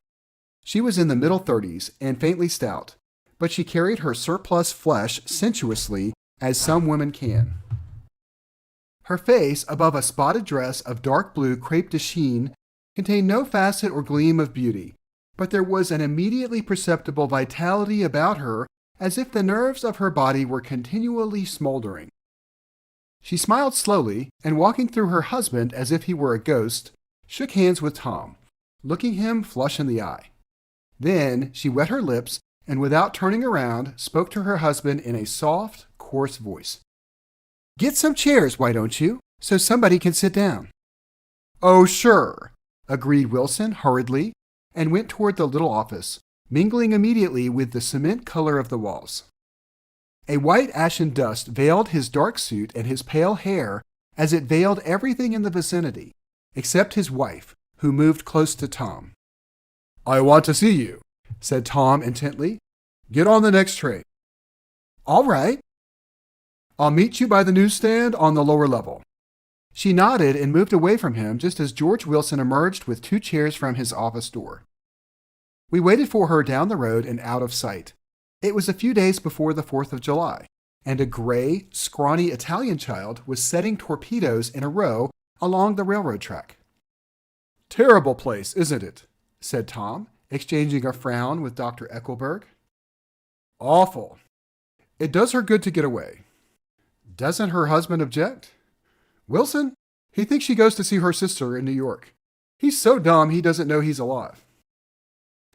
She was in the middle 30s and faintly stout, but she carried her surplus flesh sensuously, as some women can. Her face, above a spotted dress of dark blue crepe de chine, contained no facet or gleam of beauty, but there was an immediately perceptible vitality about her, as if the nerves of her body were continually smoldering. She smiled slowly, and walking through her husband as if he were a ghost, shook hands with Tom, looking him flush in the eye. Then she wet her lips, and without turning around, spoke to her husband in a soft, coarse voice. "Get some chairs, why don't you, so somebody can sit down?" "Oh, sure," agreed Wilson hurriedly, and went toward the little office, mingling immediately with the cement color of the walls. A white ashen dust veiled his dark suit and his pale hair as it veiled everything in the vicinity, except his wife, who moved close to Tom. "I want to see you," said Tom intently. "Get on the next train." "All right." "I'll meet you by the newsstand on the lower level." She nodded and moved away from him just as George Wilson emerged with 2 chairs from his office door. We waited for her down the road and out of sight. It was a few days before the 4th of July, and a gray, scrawny Italian child was setting torpedoes in a row along the railroad track. "Terrible place, isn't it?" said Tom, exchanging a frown with Dr. Eckelberg. "Awful. It does her good to get away." "Doesn't her husband object?" "Wilson? He thinks she goes to see her sister in New York. He's so dumb he doesn't know he's alive."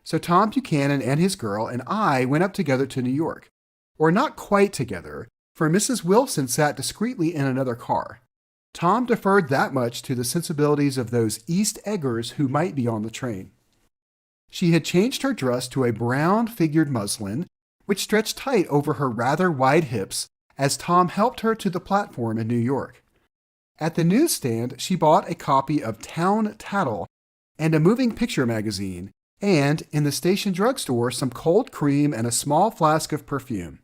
So Tom Buchanan and his girl and I went up together to New York. Or not quite together, for Mrs. Wilson sat discreetly in another car. Tom deferred that much to the sensibilities of those East Eggers who might be on the train. She had changed her dress to a brown-figured muslin, which stretched tight over her rather wide hips as Tom helped her to the platform in New York. At the newsstand, she bought a copy of Town Tattle and a moving picture magazine, and in the station drugstore some cold cream and a small flask of perfume.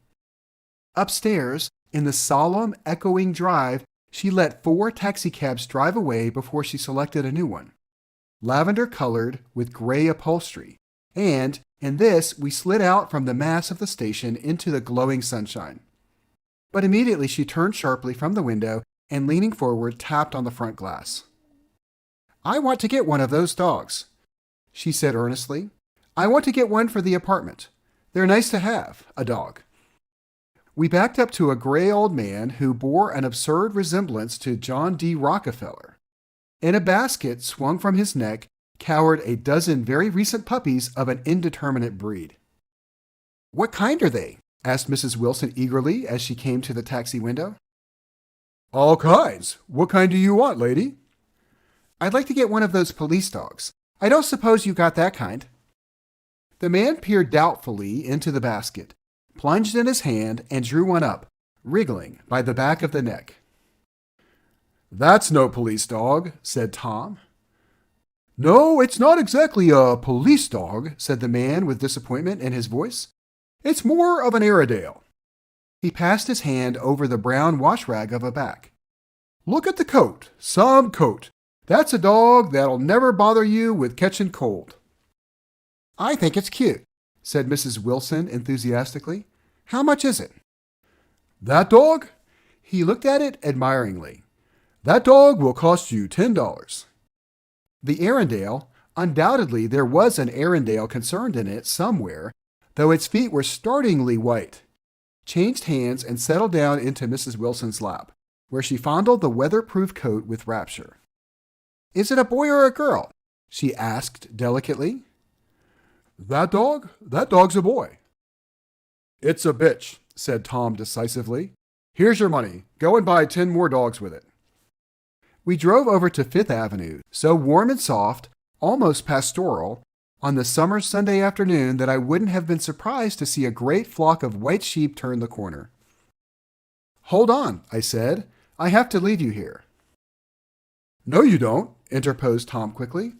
Upstairs, in the solemn, echoing drive, she let 4 taxicabs drive away before she selected a new one, lavender-colored with gray upholstery, and in this we slid out from the mass of the station into the glowing sunshine. But immediately she turned sharply from the window and, leaning forward, tapped on the front glass. "I want to get one of those dogs," she said earnestly. "I want to get one for the apartment. They're nice to have, a dog." We backed up to a gray old man who bore an absurd resemblance to John D. Rockefeller. In a basket swung from his neck cowered a dozen very recent puppies of an indeterminate breed. "What kind are they?" asked Mrs. Wilson eagerly as she came to the taxi window. "All kinds. What kind do you want, lady?" "I'd like to get one of those police dogs. I don't suppose you got that kind." The man peered doubtfully into the basket, plunged in his hand, and drew one up, wriggling by the back of the neck. "That's no police dog," said Tom. "No, it's not exactly a police dog," said the man with disappointment in his voice. "It's more of an Airedale." He passed his hand over the brown wash rag of a back. "Look at the coat. Some coat. That's a dog that'll never bother you with catching cold." "I think it's cute," said Mrs. Wilson enthusiastically. "How much is it?" "That dog?" He looked at it admiringly. "That dog will cost you $10. The Arundel, undoubtedly there was an Arundel concerned in it somewhere, though its feet were startlingly white, changed hands and settled down into Mrs. Wilson's lap, where she fondled the weatherproof coat with rapture. "Is it a boy or a girl?" she asked delicately. That dog? That dog's a boy." "It's a bitch," said Tom decisively. "Here's your money. Go and buy 10 more dogs with it." We drove over to Fifth Avenue, so warm and soft, almost pastoral, on the summer Sunday afternoon that I wouldn't have been surprised to see a great flock of white sheep turn the corner. "Hold on," I said. "I have to leave you here." "No, you don't," interposed Tom quickly.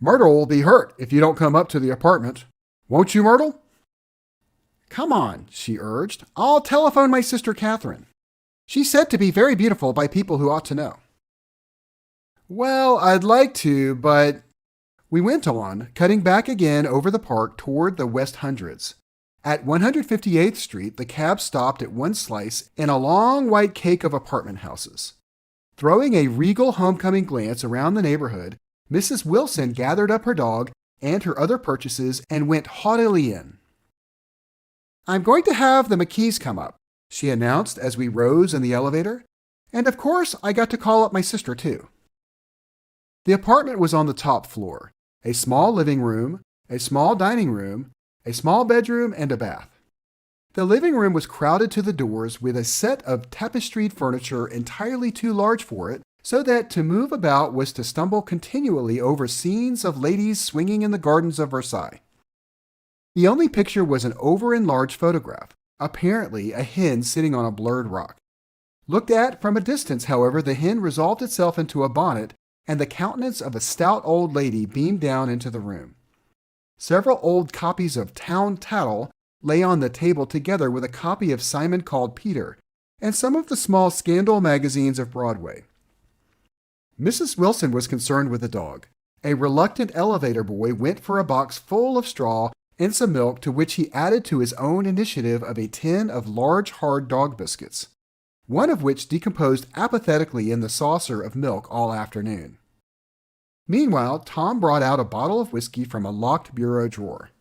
"Myrtle will be hurt if you don't come up to the apartment. Won't you, Myrtle?" "Come on," she urged. "I'll telephone my sister Catherine. She's said to be very beautiful by people who ought to know." "Well, I'd like to, but—" We went on, cutting back again over the park toward the West Hundreds. At 158th Street, the cab stopped at one slice in a long white cake of apartment houses. Throwing a regal homecoming glance around the neighborhood, Mrs. Wilson gathered up her dog and her other purchases and went haughtily in. "I'm going to have the McKees come up," she announced as we rose in the elevator. "And of course, I got to call up my sister, too." The apartment was on the top floor, a small living room, a small dining room, a small bedroom, and a bath. The living room was crowded to the doors with a set of tapestried furniture entirely too large for it, so that to move about was to stumble continually over scenes of ladies swinging in the gardens of Versailles. The only picture was an over-enlarged photograph, apparently a hen sitting on a blurred rock. Looked at from a distance, however, the hen resolved itself into a bonnet, and the countenance of a stout old lady beamed down into the room. Several old copies of Town Tattle lay on the table together with a copy of Simon Called Peter, and some of the small scandal magazines of Broadway. Mrs. Wilson was concerned with the dog. A reluctant elevator boy went for a box full of straw and some milk, to which he added to his own initiative of a tin of large hard dog biscuits, one of which decomposed apathetically in the saucer of milk all afternoon. Meanwhile, Tom brought out a bottle of whiskey from a locked bureau drawer.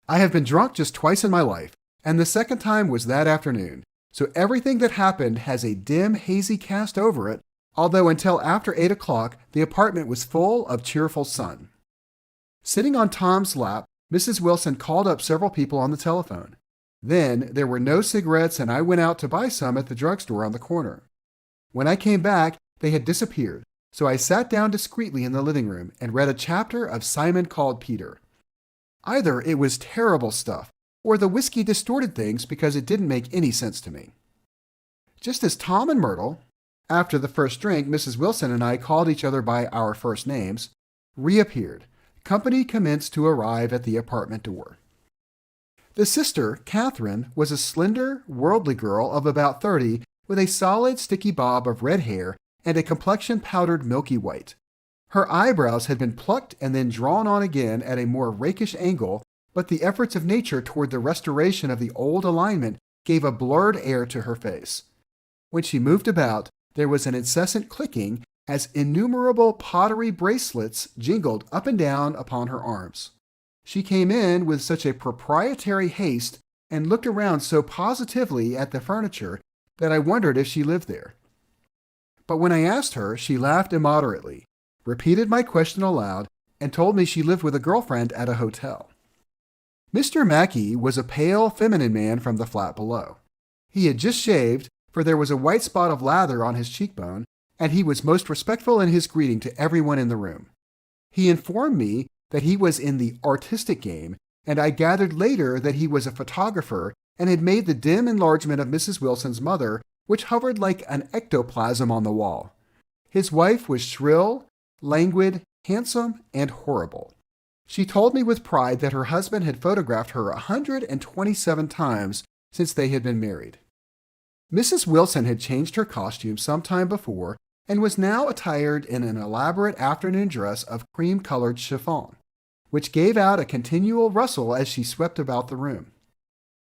"I have been drunk just twice in my life, and the second time was that afternoon, so everything that happened has a dim, hazy cast over it, although until after 8 o'clock the apartment was full of cheerful sun." Sitting on Tom's lap, Mrs. Wilson called up several people on the telephone. Then there were no cigarettes, and I went out to buy some at the drugstore on the corner. When I came back, they had disappeared, so I sat down discreetly in the living room and read a chapter of Simon Called Peter. Either it was terrible stuff, or the whiskey distorted things because it didn't make any sense to me. Just as Tom and Myrtle, after the first drink, Mrs. Wilson and I called each other by our first names, reappeared, company commenced to arrive at the apartment door. The sister, Catherine, was a slender, worldly girl of about 30 with a solid, sticky bob of red hair and a complexion powdered milky white. Her eyebrows had been plucked and then drawn on again at a more rakish angle, but the efforts of nature toward the restoration of the old alignment gave a blurred air to her face. When she moved about, there was an incessant clicking as innumerable pottery bracelets jingled up and down upon her arms. She came in with such a proprietary haste and looked around so positively at the furniture that I wondered if she lived there. But when I asked her, she laughed immoderately, repeated my question aloud, and told me she lived with a girlfriend at a hotel. Mr. Mackey was a pale, feminine man from the flat below. He had just shaved, for there was a white spot of lather on his cheekbone, and he was most respectful in his greeting to everyone in the room. He informed me that he was in the artistic game, and I gathered later that he was a photographer and had made the dim enlargement of Mrs. Wilson's mother, which hovered like an ectoplasm on the wall. His wife was shrill, languid, handsome, and horrible. She told me with pride that her husband had photographed her 127 times since they had been married. Mrs. Wilson had changed her costume some time before and was now attired in an elaborate afternoon dress of cream-colored chiffon, which gave out a continual rustle as she swept about the room.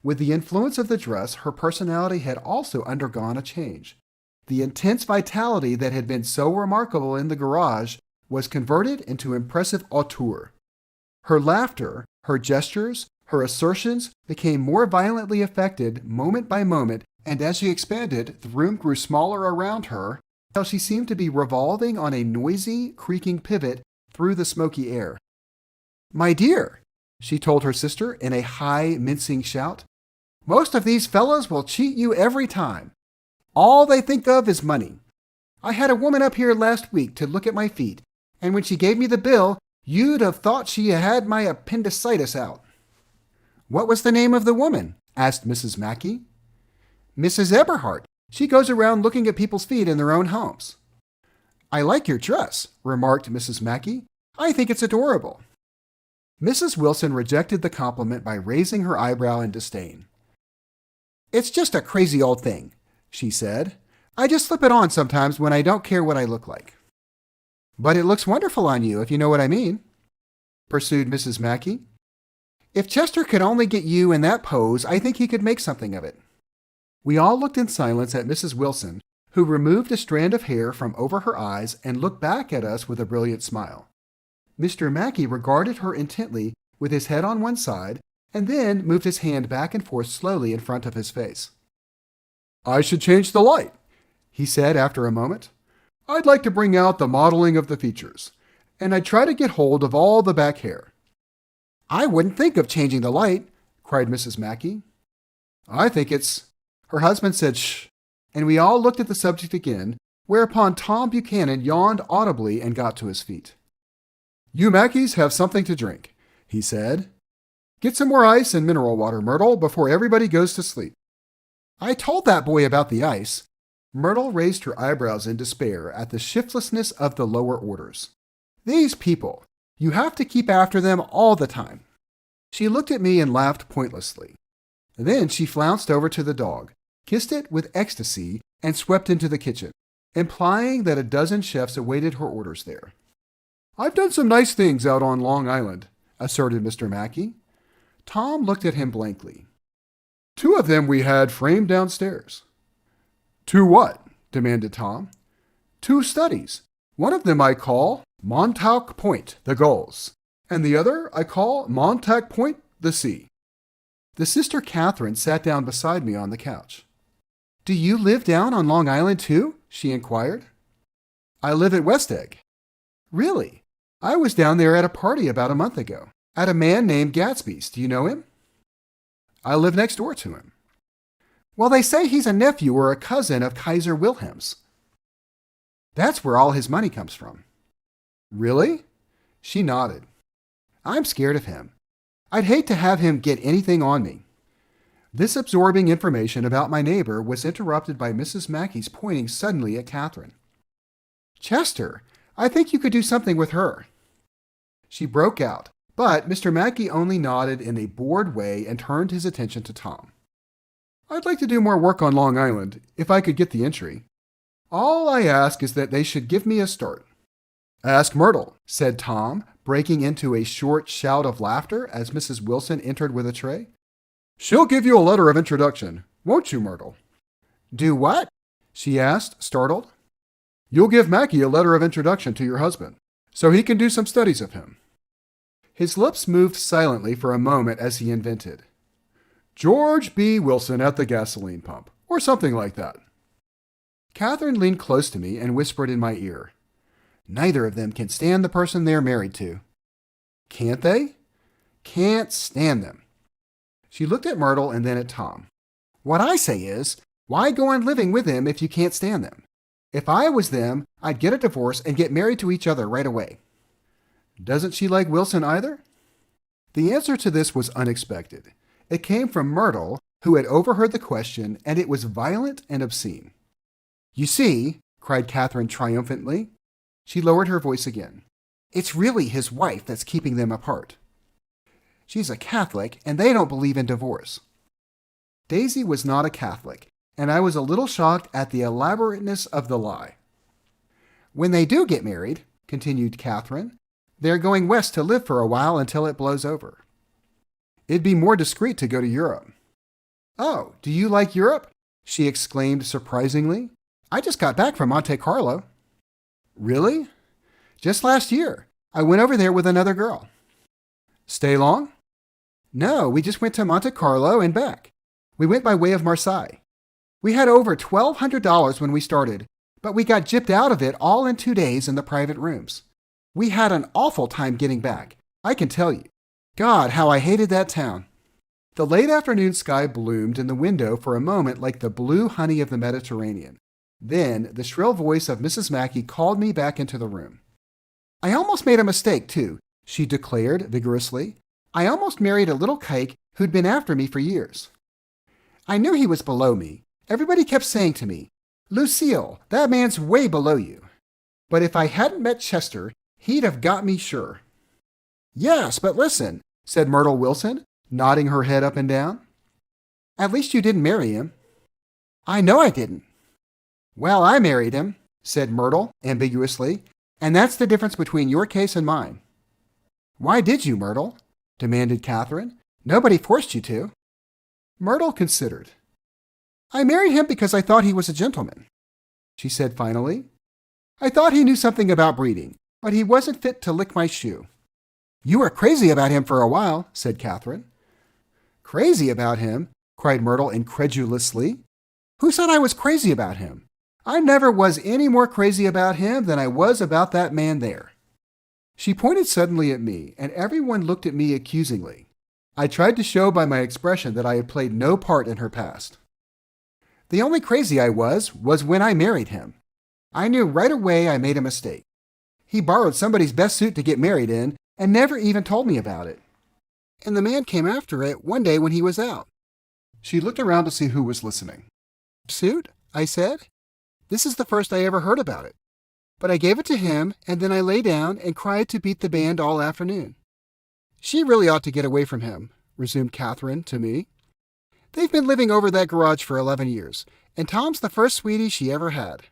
With the influence of the dress, her personality had also undergone a change. The intense vitality that had been so remarkable in the garage was converted into impressive hauteur. Her laughter, her gestures, her assertions became more violently affected moment by moment, and as she expanded, the room grew smaller around her, until she seemed to be revolving on a noisy, creaking pivot through the smoky air. "My dear," she told her sister in a high, mincing shout, "most of these fellows will cheat you every time. All they think of is money. I had a woman up here last week to look at my feet, and when she gave me the bill, you'd have thought she had my appendicitis out." "What was the name of the woman?" asked Mrs. Mackey. "Mrs. Eberhardt. She goes around looking at people's feet in their own homes." "I like your dress," remarked Mrs. Mackey. "I think it's adorable." Mrs. Wilson rejected the compliment by raising her eyebrow in disdain. "It's just a crazy old thing," she said. "I just slip it on sometimes when I don't care what I look like." "But it looks wonderful on you, if you know what I mean," pursued Mrs. Mackey. "If Chester could only get you in that pose, I think he could make something of it." We all looked in silence at Mrs. Wilson, who removed a strand of hair from over her eyes and looked back at us with a brilliant smile. Mr. Mackey regarded her intently with his head on one side and then moved his hand back and forth slowly in front of his face. "I should change the light," he said after a moment. "I'd like to bring out the modeling of the features, and I'd try to get hold of all the back hair." "I wouldn't think of changing the light," cried Mrs. Mackey. "I think it's—" Her husband said shh, and we all looked at the subject again, whereupon Tom Buchanan yawned audibly and got to his feet. "You Mackeys have something to drink," he said. "Get some more ice and mineral water, Myrtle, before everybody goes to sleep." "I told that boy about the ice." Myrtle raised her eyebrows in despair at the shiftlessness of the lower orders. "These people, you have to keep after them all the time." She looked at me and laughed pointlessly. Then she flounced over to the dog, kissed it with ecstasy, and swept into the kitchen, implying that a dozen chefs awaited her orders there. "I've done some nice things out on Long Island," asserted Mr. Mackey. Tom looked at him blankly. "Two of them we had framed downstairs." "Two what?" demanded Tom. "Two studies. One of them I call Montauk Point, the Gulls, and the other I call Montauk Point, the Sea." The sister Catherine sat down beside me on the couch. "Do you live down on Long Island too?" she inquired. "I live at West Egg." "Really? I was down there at a party about a month ago, at a man named Gatsby's. Do you know him?" "I live next door to him." "Well, they say he's a nephew or a cousin of Kaiser Wilhelm's. That's where all his money comes from." "Really?" She nodded. "I'm scared of him. I'd hate to have him get anything on me." This absorbing information about my neighbor was interrupted by Mrs. Mackey's pointing suddenly at Catherine. "Chester, I think you could do something with her." She broke out, but Mr. Mackey only nodded in a bored way and turned his attention to Tom. "I'd like to do more work on Long Island, if I could get the entry. All I ask is that they should give me a start." "Ask Myrtle," said Tom, breaking into a short shout of laughter as Mrs. Wilson entered with a tray. "She'll give you a letter of introduction, won't you, Myrtle?" "Do what?" she asked, startled. "You'll give Mackey a letter of introduction to your husband, so he can do some studies of him." His lips moved silently for a moment as he invented. "George B. Wilson at the gasoline pump," or something like that. Catherine leaned close to me and whispered in my ear, "Neither of them can stand the person they're married to." "Can't they?" "Can't stand them." She looked at Myrtle and then at Tom. "What I say is, why go on living with them if you can't stand them? If I was them, I'd get a divorce and get married to each other right away." "Doesn't she like Wilson either?" The answer to this was unexpected. It came from Myrtle, who had overheard the question, and it was violent and obscene. "You see," cried Catherine triumphantly. She lowered her voice again. "It's really his wife that's keeping them apart. She's a Catholic, and they don't believe in divorce." Daisy was not a Catholic, and I was a little shocked at the elaborateness of the lie. "When they do get married," continued Catherine, "they're going west to live for a while until it blows over. It'd be more discreet to go to Europe." "Oh, do you like Europe?" she exclaimed surprisingly. "I just got back from Monte Carlo." "Really?" "Just last year. I went over there with another girl." "Stay long?" "No, we just went to Monte Carlo and back. We went by way of Marseille. We had over $1,200 when we started, but we got gypped out of it all in 2 days in the private rooms. We had an awful time getting back, I can tell you. God, how I hated that town." The late afternoon sky bloomed in the window for a moment like the blue honey of the Mediterranean. Then the shrill voice of Mrs. Mackey called me back into the room. "I almost made a mistake, too," she declared vigorously. "I almost married a little kike who'd been after me for years. I knew he was below me. Everybody kept saying to me, 'Lucille, that man's way below you.' But if I hadn't met Chester, he'd have got me sure." "Yes, but listen," said Myrtle Wilson, nodding her head up and down. "At least you didn't marry him." "I know I didn't." "Well, I married him," said Myrtle ambiguously, "and that's the difference between your case and mine." "Why did you, Myrtle?" demanded Catherine. "Nobody forced you to." Myrtle considered. "I married him because I thought he was a gentleman." she said finally. I thought he knew something about breeding, but he wasn't fit to lick my shoe. You were crazy about him for a while, said Catherine. Crazy about him? Cried Myrtle incredulously. Who said I was crazy about him? I never was any more crazy about him than I was about that man there. She pointed suddenly at me, and everyone looked at me accusingly. I tried to show by my expression that I had played no part in her past. The only crazy I was when I married him. I knew right away I made a mistake. He borrowed somebody's best suit to get married in and never even told me about it. And the man came after it one day when he was out. She looked around to see who was listening. Suit? I said. This is the first I ever heard about it. But I gave it to him, and then I lay down and cried to beat the band all afternoon. She really ought to get away from him, resumed Catherine to me. They've been living over that garage for 11 years, and Tom's the first sweetie she ever had.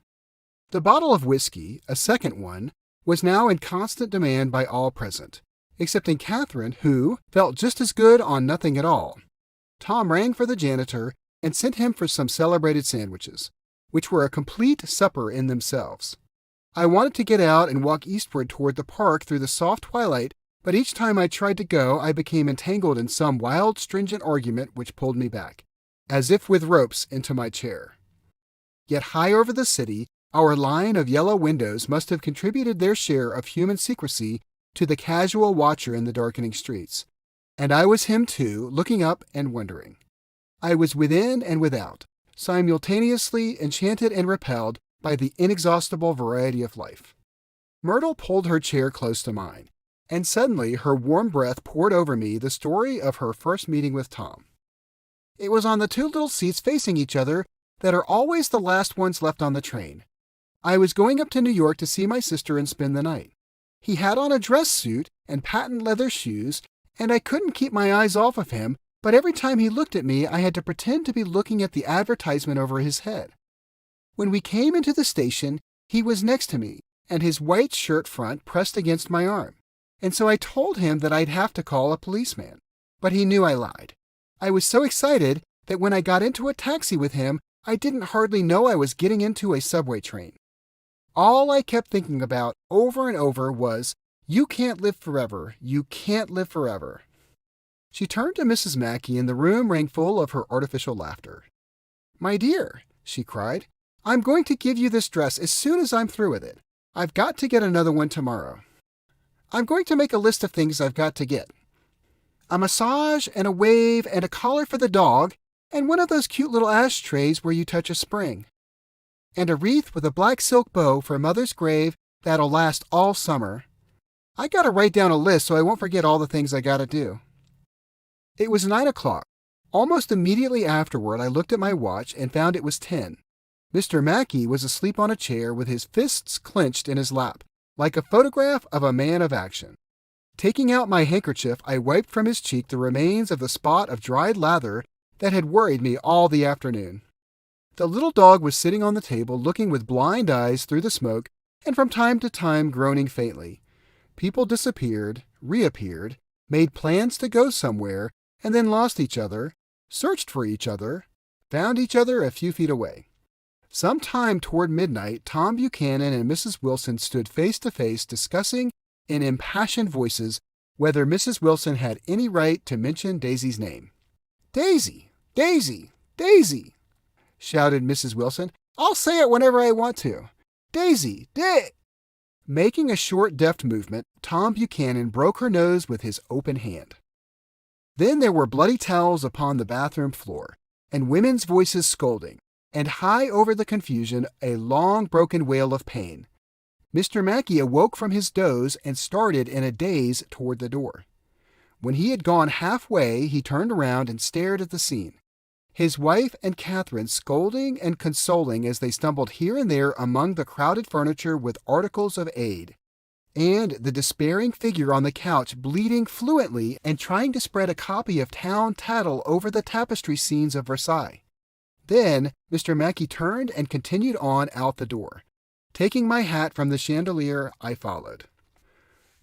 The bottle of whiskey, a second one, was now in constant demand by all present, excepting Catherine, who felt just as good on nothing at all. Tom rang for the janitor and sent him for some celebrated sandwiches, which were a complete supper in themselves. I wanted to get out and walk eastward toward the park through the soft twilight, but each time I tried to go, I became entangled in some wild, stringent argument which pulled me back, as if with ropes, into my chair. Yet high over the city, our line of yellow windows must have contributed their share of human secrecy to the casual watcher in the darkening streets. And I was him too, looking up and wondering. I was within and without, simultaneously enchanted and repelled by the inexhaustible variety of life. Myrtle pulled her chair close to mine, and suddenly her warm breath poured over me the story of her first meeting with Tom. It was on the two little seats facing each other that are always the last ones left on the train. I was going up to New York to see my sister and spend the night. He had on a dress suit and patent leather shoes, and I couldn't keep my eyes off of him, but every time he looked at me, I had to pretend to be looking at the advertisement over his head. When we came into the station, he was next to me, and his white shirt front pressed against my arm, and so I told him that I'd have to call a policeman. But he knew I lied. I was so excited that when I got into a taxi with him, I didn't hardly know I was getting into a subway train. All I kept thinking about over and over was, "You can't live forever. You can't live forever." She turned to Mrs. Mackey, and the room rang full of her artificial laughter. "My dear," she cried, "I'm going to give you this dress as soon as I'm through with it. I've got to get another one tomorrow. I'm going to make a list of things I've got to get. A massage and a wave and a collar for the dog and one of those cute little ashtrays where you touch a spring. And a wreath with a black silk bow for Mother's grave that'll last all summer. I got to write down a list so I won't forget all the things I got to do." It was 9 o'clock. Almost immediately afterward, I looked at my watch and found it was 10. Mr. Mackey was asleep on a chair with his fists clenched in his lap, like a photograph of a man of action. Taking out my handkerchief, I wiped from his cheek the remains of the spot of dried lather that had worried me all the afternoon. The little dog was sitting on the table, looking with blind eyes through the smoke, and from time to time groaning faintly. People disappeared, reappeared, made plans to go somewhere, and then lost each other, searched for each other, found each other a few feet away. Some time toward midnight, Tom Buchanan and Mrs. Wilson stood face to face discussing in impassioned voices whether Mrs. Wilson had any right to mention Daisy's name. "Daisy! Daisy! Daisy!" shouted Mrs. Wilson. "I'll say it whenever I want to. Daisy! Making a short, deft movement, Tom Buchanan broke her nose with his open hand. Then there were bloody towels upon the bathroom floor, and women's voices scolding, and high over the confusion a long broken wail of pain. Mr. Mackey awoke from his doze and started in a daze toward the door. When he had gone halfway, he turned around and stared at the scene. His wife and Catherine scolding and consoling as they stumbled here and there among the crowded furniture with articles of aid, and the despairing figure on the couch bleating fluently and trying to spread a copy of Town Tattle over the tapestry scenes of Versailles. Then Mr. Mackey turned and continued on out the door. Taking my hat from the chandelier, I followed.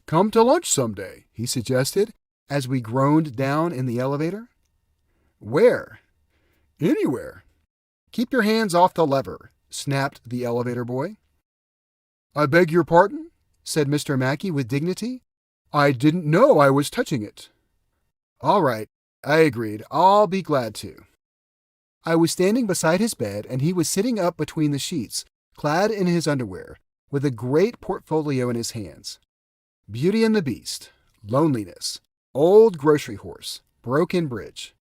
"Come to lunch someday," he suggested, as we groaned down in the elevator. "Where?" "Anywhere." "Keep your hands off the lever," snapped the elevator boy. "I beg your pardon?" said Mr. Mackey with dignity. "I didn't know I was touching it." "All right," I agreed. "I'll be glad to." I was standing beside his bed, and he was sitting up between the sheets, clad in his underwear, with a great portfolio in his hands. Beauty and the Beast, Loneliness, Old Grocery Horse, Broken Bridge.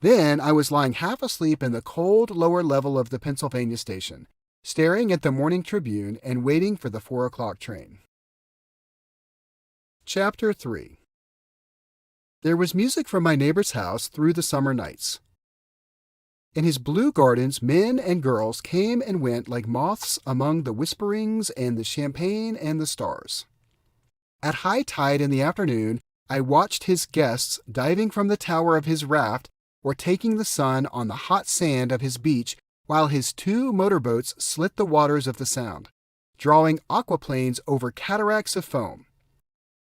Then I was lying half asleep in the cold lower level of the Pennsylvania station, staring at the Morning Tribune and waiting for the 4 o'clock train. Chapter 3. There was music from my neighbor's house through the summer nights. In his blue gardens, men and girls came and went like moths among the whisperings and the champagne and the stars. At high tide in the afternoon, I watched his guests diving from the tower of his raft or taking the sun on the hot sand of his beach while his 2 motorboats slit the waters of the Sound, drawing aquaplanes over cataracts of foam.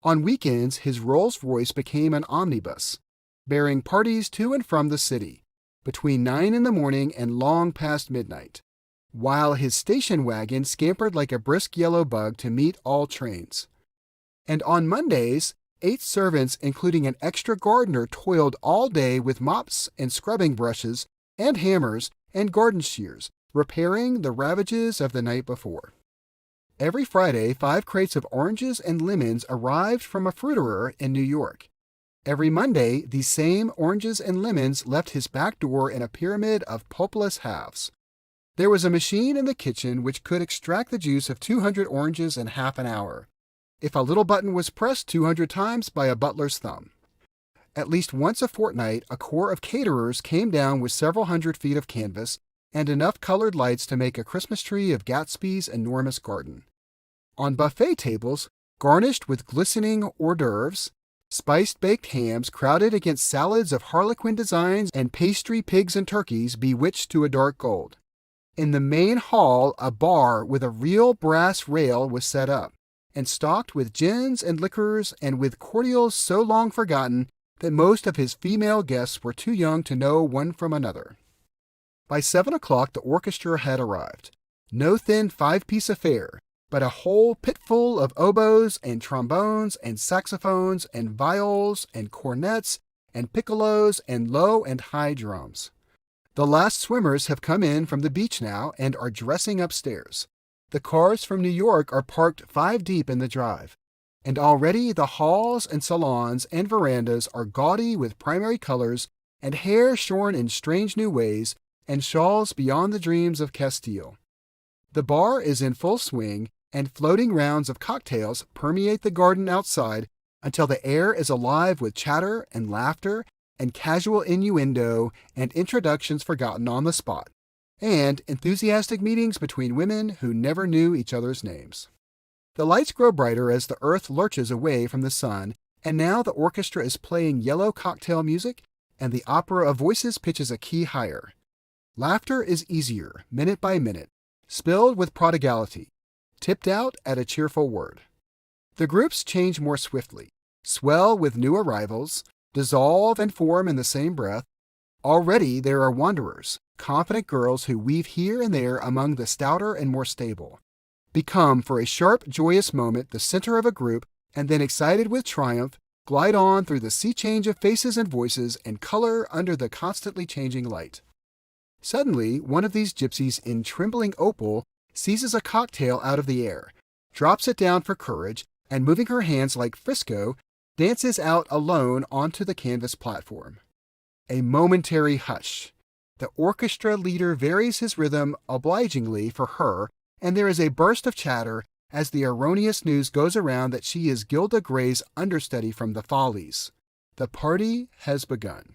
On weekends, his Rolls-Royce became an omnibus, bearing parties to and from the city, between 9 in the morning and long past midnight, while his station wagon scampered like a brisk yellow bug to meet all trains. And on Mondays, 8 servants, including an extra gardener, toiled all day with mops and scrubbing brushes and hammers and garden shears, repairing the ravages of the night before. Every Friday, 5 crates of oranges and lemons arrived from a fruiterer in New York. Every Monday, these same oranges and lemons left his back door in a pyramid of pulpless halves. There was a machine in the kitchen which could extract the juice of 200 oranges in half an hour, if a little button was pressed 200 times by a butler's thumb. At least once a fortnight, a corps of caterers came down with several hundred feet of canvas and enough colored lights to make a Christmas tree of Gatsby's enormous garden. On buffet tables, garnished with glistening hors d'oeuvres, spiced baked hams crowded against salads of harlequin designs and pastry pigs and turkeys bewitched to a dark gold. In the main hall, a bar with a real brass rail was set up, and stocked with gins and liquors and with cordials so long forgotten that most of his female guests were too young to know one from another. By 7 o'clock the orchestra had arrived. No thin 5-piece affair, but a whole pitful of oboes and trombones and saxophones and viols and cornets and piccolos and low and high drums. The last swimmers have come in from the beach now and are dressing upstairs. The cars from New York are parked 5 deep in the drive, and already the halls and salons and verandas are gaudy with primary colors and hair shorn in strange new ways and shawls beyond the dreams of Castile. The bar is in full swing, and floating rounds of cocktails permeate the garden outside until the air is alive with chatter and laughter and casual innuendo and introductions forgotten on the spot, and enthusiastic meetings between women who never knew each other's names. The lights grow brighter as the earth lurches away from the sun, and now the orchestra is playing yellow cocktail music, and the opera of voices pitches a key higher. Laughter is easier, minute by minute, spilled with prodigality, tipped out at a cheerful word. The groups change more swiftly, swell with new arrivals, dissolve and form in the same breath. Already there are wanderers, confident girls who weave here and there among the stouter and more stable, become for a sharp, joyous moment the center of a group, and then, excited with triumph, glide on through the sea change of faces and voices and color under the constantly changing light. Suddenly, one of these gypsies in trembling opal seizes a cocktail out of the air, drops it down for courage, and moving her hands like Frisco, dances out alone onto the canvas platform. A momentary hush. The orchestra leader varies his rhythm obligingly for her, and there is a burst of chatter as the erroneous news goes around that she is Gilda Gray's understudy from The Follies. The party has begun.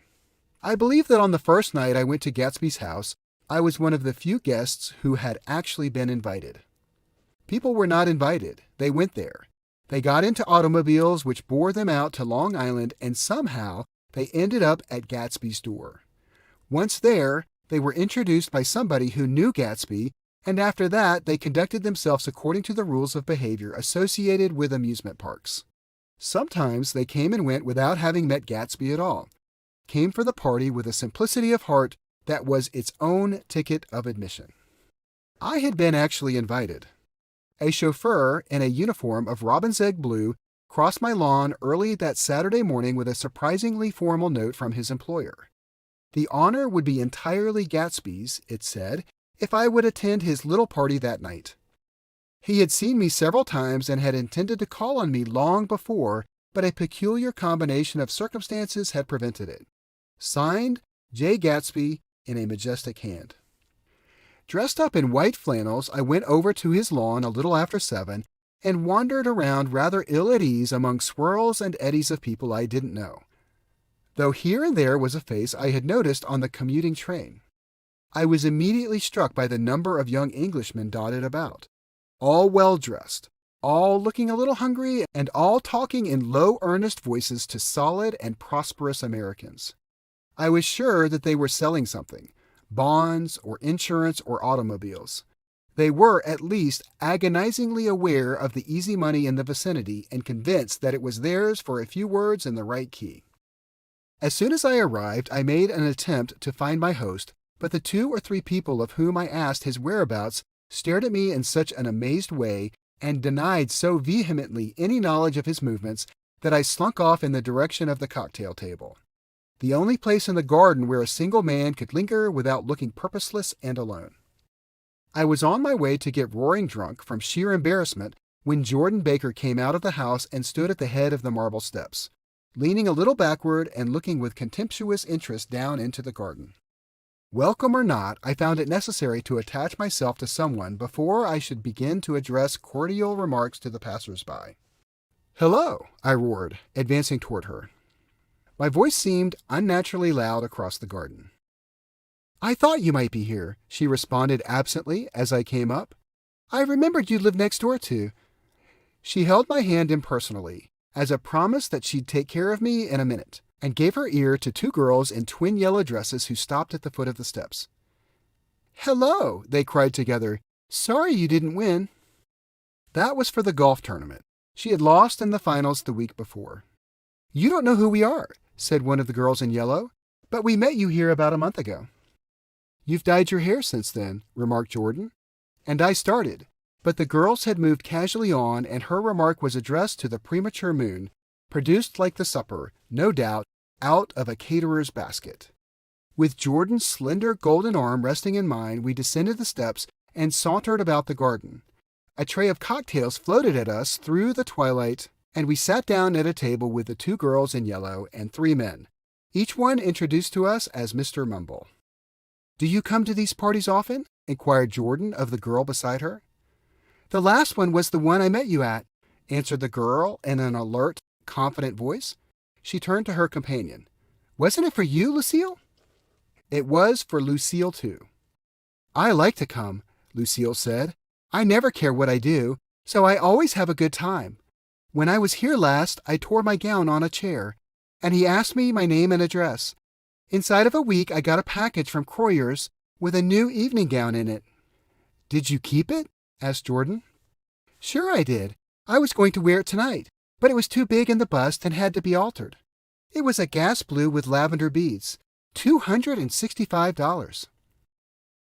I believe that on the first night I went to Gatsby's house, I was one of the few guests who had actually been invited. People were not invited. They went there. They got into automobiles which bore them out to Long Island, and somehow they ended up at Gatsby's door. Once there, they were introduced by somebody who knew Gatsby, and after that they conducted themselves according to the rules of behavior associated with amusement parks. Sometimes they came and went without having met Gatsby at all, came for the party with a simplicity of heart that was its own ticket of admission. I had been actually invited. A chauffeur in a uniform of robin's egg blue crossed my lawn early that Saturday morning with a surprisingly formal note from his employer. The honor would be entirely Gatsby's, it said, if I would attend his little party that night. He had seen me several times and had intended to call on me long before, but a peculiar combination of circumstances had prevented it. Signed, Jay Gatsby, in a majestic hand. Dressed up in white flannels, I went over to his lawn a little after 7 and wandered around rather ill at ease among swirls and eddies of people I didn't know, though here and there was a face I had noticed on the commuting train. I was immediately struck by the number of young Englishmen dotted about, all well-dressed, all looking a little hungry, and all talking in low, earnest voices to solid and prosperous Americans. I was sure that they were selling something, bonds or insurance or automobiles. They were, at least, agonizingly aware of the easy money in the vicinity and convinced that it was theirs for a few words in the right key. As soon as I arrived, I made an attempt to find my host, but the 2 or 3 people of whom I asked his whereabouts stared at me in such an amazed way and denied so vehemently any knowledge of his movements that I slunk off in the direction of the cocktail table, the only place in the garden where a single man could linger without looking purposeless and alone. I was on my way to get roaring drunk from sheer embarrassment when Jordan Baker came out of the house and stood at the head of the marble steps, leaning a little backward and looking with contemptuous interest down into the garden. Welcome or not, I found it necessary to attach myself to someone before I should begin to address cordial remarks to the passers-by. "Hello," I roared, advancing toward her. My voice seemed unnaturally loud across the garden. "I thought you might be here," she responded absently as I came up. "I remembered you lived next door to." She held my hand impersonally, as a promise that she'd take care of me in a minute, and gave her ear to 2 girls in twin yellow dresses who stopped at the foot of the steps. "Hello," they cried together. "Sorry you didn't win." That was for the golf tournament. She had lost in the finals the week before. "You don't know who we are," said one of the girls in yellow, "but we met you here about a month ago." "You've dyed your hair since then," remarked Jordan. And I started, but the girls had moved casually on, and her remark was addressed to the premature moon, produced like the supper, no doubt, out of a caterer's basket. With Jordan's slender golden arm resting in mine, we descended the steps and sauntered about the garden. A tray of cocktails floated at us through the twilight, and we sat down at a table with the 2 girls in yellow and 3 men, each one introduced to us as Mr. Mumble. "Do you come to these parties often?" inquired Jordan of the girl beside her. "The last one was the one I met you at," answered the girl in an alert, confident voice. She turned to her companion. "Wasn't it for you, Lucille?" It was for Lucille, too. "I like to come," Lucille said. "I never care what I do, so I always have a good time. When I was here last, I tore my gown on a chair, and he asked me my name and address. Inside of a week, I got a package from Croyer's with a new evening gown in it." "Did you keep it?" asked Jordan. "Sure I did. I was going to wear it tonight, but it was too big in the bust and had to be altered. It was a gas blue with lavender beads. $265.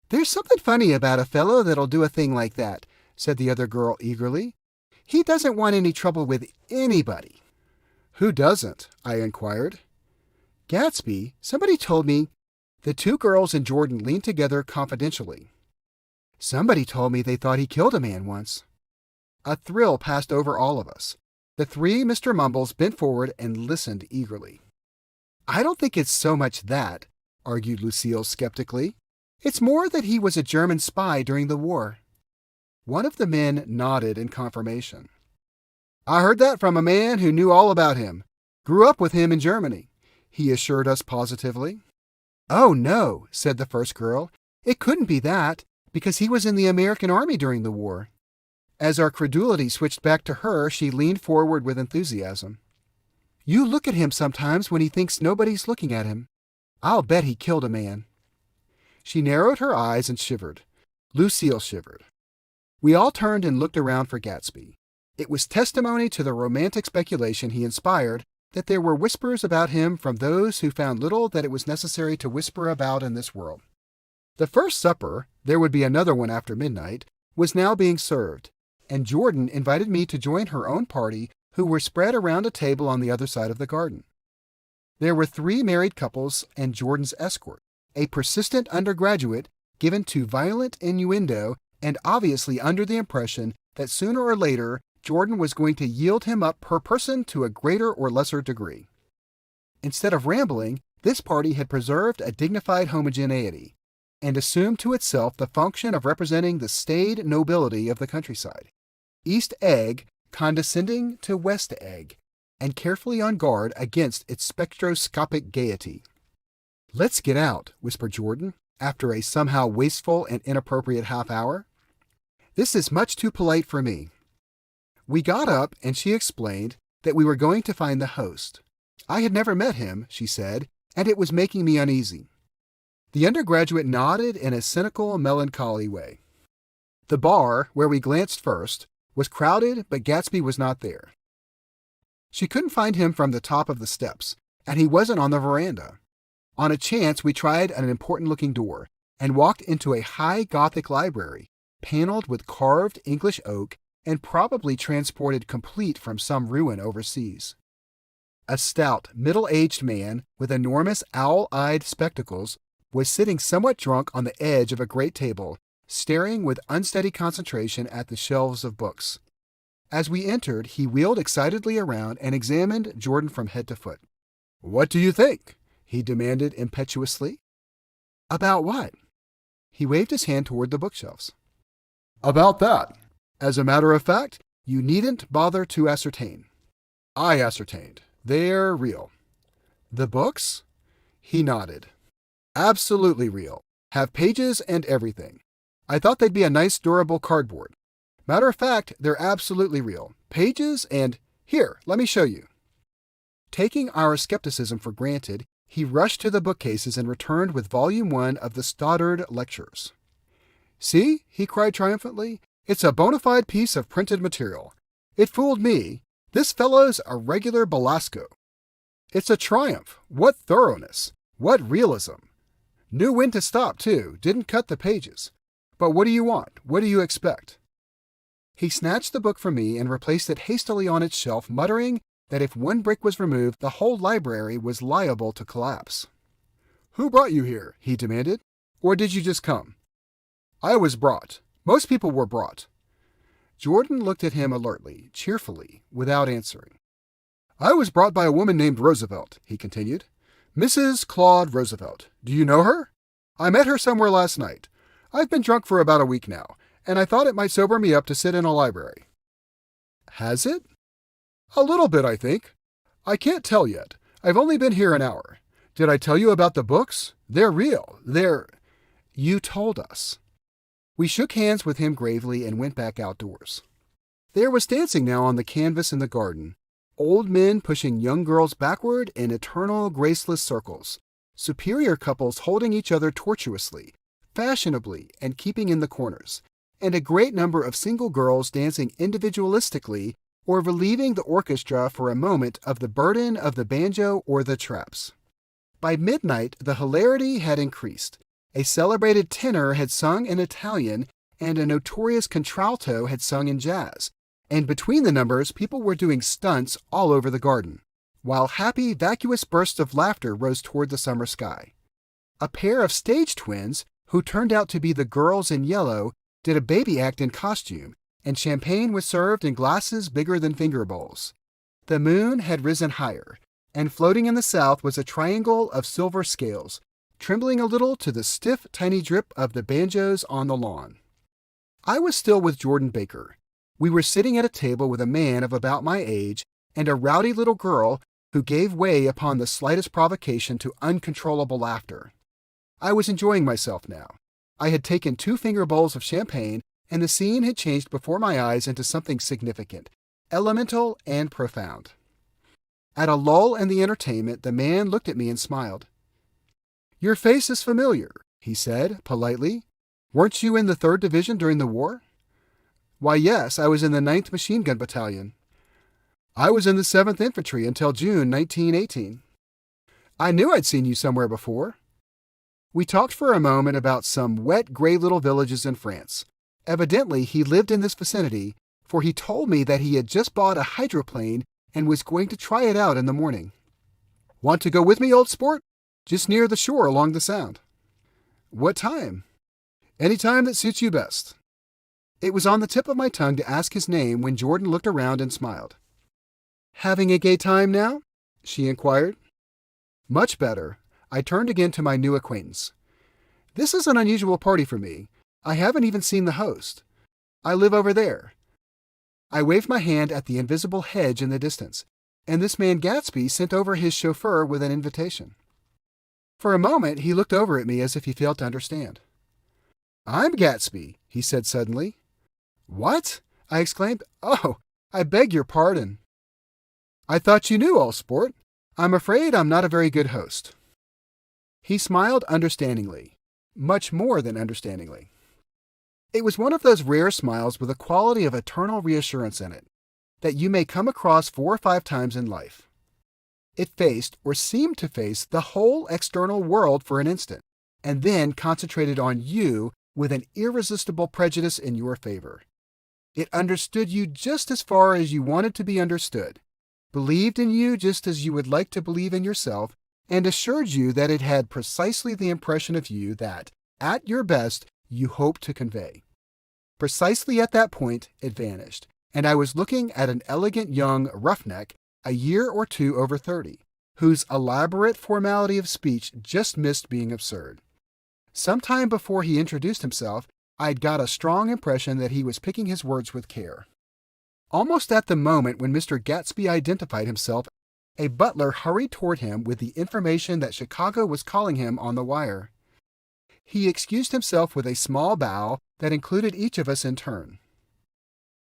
"There's something funny about a fellow that'll do a thing like that," said the other girl eagerly. "He doesn't want any trouble with anybody." "Who doesn't?" I inquired. "Gatsby, somebody told me." The 2 girls and Jordan leaned together confidentially. "Somebody told me they thought he killed a man once." A thrill passed over all of us. The 3 Mr. Mumbles bent forward and listened eagerly. "I don't think it's so much that," argued Lucille skeptically. "It's more that he was a German spy during the war." One of the men nodded in confirmation. "I heard that from a man who knew all about him. Grew up with him in Germany," he assured us positively. "Oh, no," said the first girl. "It couldn't be that, because he was in the American Army during the war." As our credulity switched back to her, she leaned forward with enthusiasm. "You look at him sometimes when he thinks nobody's looking at him. I'll bet he killed a man." She narrowed her eyes and shivered. Lucille shivered. We all turned and looked around for Gatsby. It was testimony to the romantic speculation he inspired that there were whispers about him from those who found little that it was necessary to whisper about in this world. The first supper, there would be another one after midnight, was now being served, and Jordan invited me to join her own party, who were spread around a table on the other side of the garden. There were 3 married couples and Jordan's escort, a persistent undergraduate given to violent innuendo and obviously under the impression that sooner or later Jordan was going to yield him up per person to a greater or lesser degree. Instead of rambling, this party had preserved a dignified homogeneity and assumed to itself the function of representing the staid nobility of the countryside. East Egg condescending to West Egg, and carefully on guard against its spectroscopic gaiety. "Let's get out," whispered Jordan, after a somehow wasteful and inappropriate half hour. "This is much too polite for me." We got up, and she explained that we were going to find the host. I had never met him, she said, and it was making me uneasy. The undergraduate nodded in a cynical, melancholy way. The bar, where we glanced first, was crowded, but Gatsby was not there. She couldn't find him from the top of the steps, and he wasn't on the veranda. On a chance, we tried an important-looking door and walked into a high Gothic library, paneled with carved English oak and probably transported complete from some ruin overseas. A stout, middle-aged man with enormous owl-eyed spectacles was sitting somewhat drunk on the edge of a great table, staring with unsteady concentration at the shelves of books. As we entered, he wheeled excitedly around and examined Jordan from head to foot. "What do you think?" he demanded impetuously. "About what?" He waved his hand toward the bookshelves. "About that. As a matter of fact, you needn't bother to ascertain." I ascertained. They're real. "The books?" He nodded. "Absolutely real. Have pages and everything. I thought they'd be a nice durable cardboard. Matter of fact, they're absolutely real. Pages and... Here, let me show you." Taking our skepticism for granted, he rushed to the bookcases and returned with Volume 1 of the Stoddard Lectures. "See," he cried triumphantly, "it's a bona fide piece of printed material. It fooled me. This fellow's a regular Belasco. It's a triumph. What thoroughness! What realism! Knew when to stop, too. Didn't cut the pages. But what do you want? What do you expect?" He snatched the book from me and replaced it hastily on its shelf, muttering that if one brick was removed, the whole library was liable to collapse. "Who brought you here?" he demanded. "Or did you just come?" "I was brought. Most people were brought." Jordan looked at him alertly, cheerfully, without answering. "I was brought by a woman named Roosevelt," he continued. "Mrs. Claude Roosevelt. Do you know her? I met her somewhere last night. I've been drunk for about a week now, and I thought it might sober me up to sit in a library." "Has it?" "A little bit, I think. I can't tell yet. I've only been here an hour. Did I tell you about the books? They're real. They're—" "You told us." We shook hands with him gravely and went back outdoors. There was dancing now on the canvas in the garden. Old men pushing young girls backward in eternal graceless circles. Superior couples holding each other tortuously, fashionably, and keeping in the corners. And a great number of single girls dancing individualistically or relieving the orchestra for a moment of the burden of the banjo or the traps. By midnight, the hilarity had increased. A celebrated tenor had sung in Italian, and a notorious contralto had sung in jazz, and between the numbers people were doing stunts all over the garden, while happy, vacuous bursts of laughter rose toward the summer sky. A pair of stage twins, who turned out to be the girls in yellow, did a baby act in costume, and champagne was served in glasses bigger than finger bowls. The moon had risen higher, and floating in the south was a triangle of silver scales, trembling a little to the stiff, tiny drip of the banjos on the lawn. I was still with Jordan Baker. We were sitting at a table with a man of about my age and a rowdy little girl who gave way upon the slightest provocation to uncontrollable laughter. I was enjoying myself now. I had taken 2 finger bowls of champagne, and the scene had changed before my eyes into something significant, elemental, and profound. At a lull in the entertainment, the man looked at me and smiled. "Your face is familiar," he said, politely. "Weren't you in the 3rd Division during the war?" "Why, yes, I was in the 9th Machine Gun Battalion." "I was in the 7th Infantry until June 1918. "I knew I'd seen you somewhere before." We talked for a moment about some wet, gray little villages in France. Evidently, he lived in this vicinity, for he told me that he had just bought a hydroplane and was going to try it out in the morning. Want to go with me, old sport? Just near the shore along the Sound. What time? Any time that suits you best. It was on the tip of my tongue to ask his name when Jordan looked around and smiled. Having a gay time now? She inquired. Much better. I turned again to my new acquaintance. This is an unusual party for me. I haven't even seen the host. I live over there. I waved my hand at the invisible hedge in the distance, and this man Gatsby sent over his chauffeur with an invitation. For a moment he looked over at me as if he failed to understand. I'm Gatsby, he said suddenly. What? I exclaimed. Oh, I beg your pardon. I thought you knew, old sport. I'm afraid I'm not a very good host. He smiled understandingly, much more than understandingly. It was one of those rare smiles with a quality of eternal reassurance in it, that you may come across 4 or 5 times in life. It faced, or seemed to face, the whole external world for an instant, and then concentrated on you with an irresistible prejudice in your favor. It understood you just as far as you wanted to be understood, believed in you just as you would like to believe in yourself, and assured you that it had precisely the impression of you that, at your best, you hoped to convey. Precisely at that point, it vanished, and I was looking at an elegant young roughneck, a year or 2 over 30, whose elaborate formality of speech just missed being absurd. Some time before he introduced himself, I'd got a strong impression that he was picking his words with care. Almost at the moment when Mr. Gatsby identified himself, a butler hurried toward him with the information that Chicago was calling him on the wire. He excused himself with a small bow that included each of us in turn.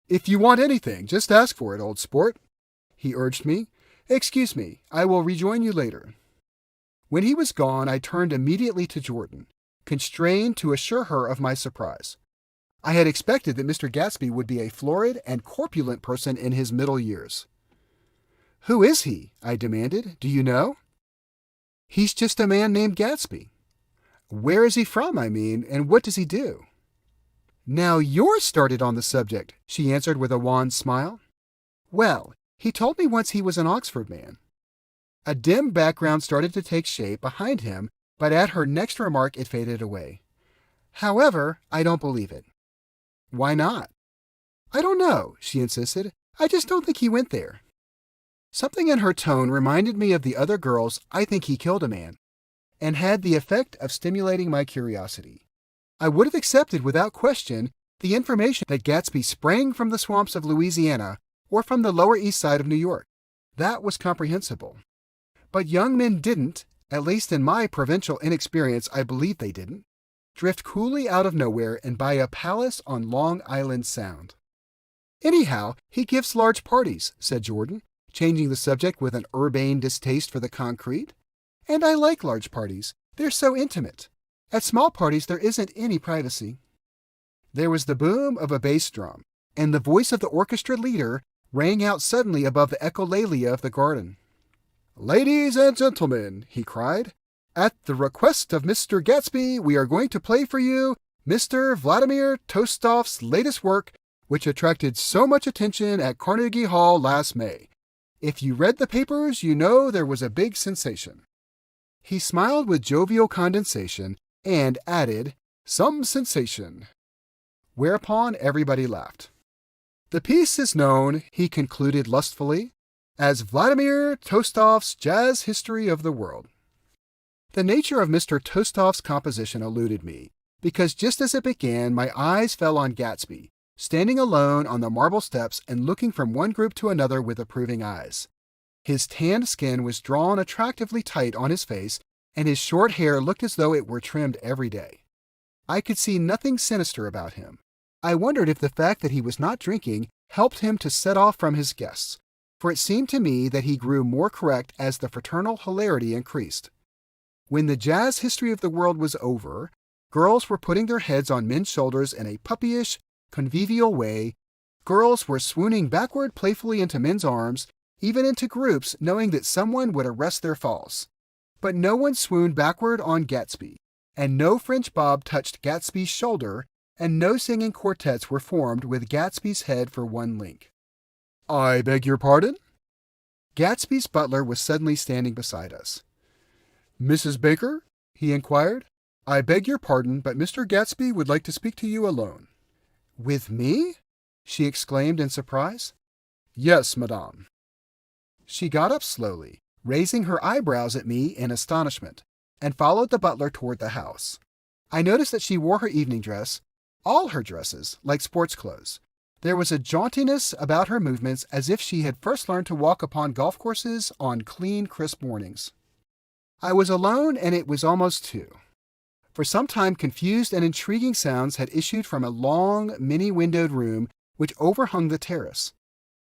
If you want anything, just ask for it, old sport, he urged me. Excuse me, I will rejoin you later. When he was gone, I turned immediately to Jordan, constrained to assure her of my surprise. I had expected that Mr. Gatsby would be a florid and corpulent person in his middle years. Who is he? I demanded. Do you know? He's just a man named Gatsby. Where is he from, I mean, and what does he do? Now you're started on the subject, she answered with a wan smile. Well, he told me once he was an Oxford man. A dim background started to take shape behind him, but at her next remark it faded away. However, I don't believe it. Why not? I don't know, she insisted. I just don't think he went there. Something in her tone reminded me of the other girls' I think he killed a man, and had the effect of stimulating my curiosity. I would have accepted without question the information that Gatsby sprang from the swamps of Louisiana or from the Lower East Side of New York. That was comprehensible. But young men didn't, at least in my provincial inexperience I believe they didn't, drift coolly out of nowhere and buy a palace on Long Island Sound. Anyhow, he gives large parties, said Jordan, changing the subject with an urbane distaste for the concrete. And I like large parties. They're so intimate. At small parties there isn't any privacy. There was the boom of a bass drum, and the voice of the orchestra leader rang out suddenly above the echolalia of the garden. Ladies and gentlemen, he cried, at the request of Mr. Gatsby, we are going to play for you Mr. Vladimir Tostof's latest work, which attracted so much attention at Carnegie Hall last May. If you read the papers, you know there was a big sensation. He smiled with jovial condescension and added, some sensation. Whereupon everybody laughed. The piece is known, he concluded lustfully, as Vladimir Tostof's Jazz History of the World. The nature of Mr. Tostof's composition eluded me, because just as it began, my eyes fell on Gatsby, standing alone on the marble steps and looking from one group to another with approving eyes. His tanned skin was drawn attractively tight on his face, and his short hair looked as though it were trimmed every day. I could see nothing sinister about him. I wondered if the fact that he was not drinking helped him to set off from his guests, for it seemed to me that he grew more correct as the fraternal hilarity increased. When the Jazz History of the World was over, girls were putting their heads on men's shoulders in a puppyish, convivial way. Girls were swooning backward playfully into men's arms, even into groups, knowing that someone would arrest their falls. But no one swooned backward on Gatsby, and no French bob touched Gatsby's shoulder, and no singing quartets were formed with Gatsby's head for one link. "I beg your pardon?" Gatsby's butler was suddenly standing beside us. "Mrs. Baker?" he inquired. "I beg your pardon, but Mr. Gatsby would like to speak to you alone." "With me?" she exclaimed in surprise. "Yes, madame." She got up slowly, raising her eyebrows at me in astonishment, and followed the butler toward the house. I noticed that she wore her evening dress, all her dresses, like sports clothes. There was a jauntiness about her movements as if she had first learned to walk upon golf courses on clean, crisp mornings. I was alone, and it was almost 2. For some time confused and intriguing sounds had issued from a long, many-windowed room which overhung the terrace.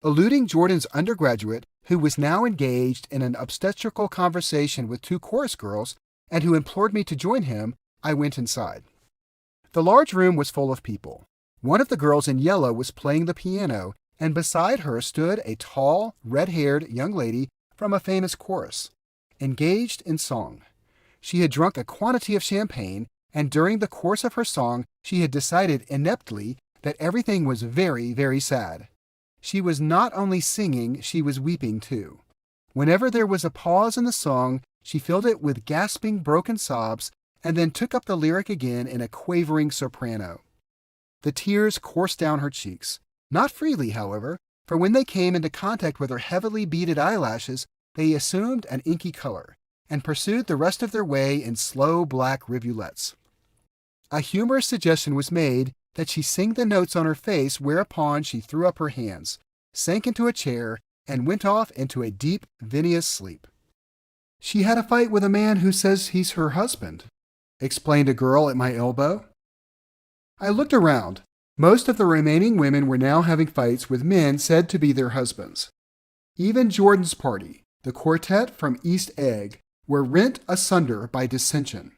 Eluding Jordan's undergraduate, who was now engaged in an obstetrical conversation with 2 chorus girls, and who implored me to join him, I went inside. The large room was full of people. One of the girls in yellow was playing the piano, and beside her stood a tall, red-haired young lady from a famous chorus, engaged in song. She had drunk a quantity of champagne, and during the course of her song she had decided ineptly that everything was very, very sad. She was not only singing, she was weeping too. Whenever there was a pause in the song, she filled it with gasping, broken sobs, and then took up the lyric again in a quavering soprano. The tears coursed down her cheeks, not freely, however, for when they came into contact with her heavily beaded eyelashes, they assumed an inky color, and pursued the rest of their way in slow black rivulets. A humorous suggestion was made that she sing the notes on her face, whereupon she threw up her hands, sank into a chair, and went off into a deep, vinous sleep. "She had a fight with a man who says he's her husband," explained a girl at my elbow. I looked around. Most of the remaining women were now having fights with men said to be their husbands. Even Jordan's party, the quartet from East Egg, were rent asunder by dissension.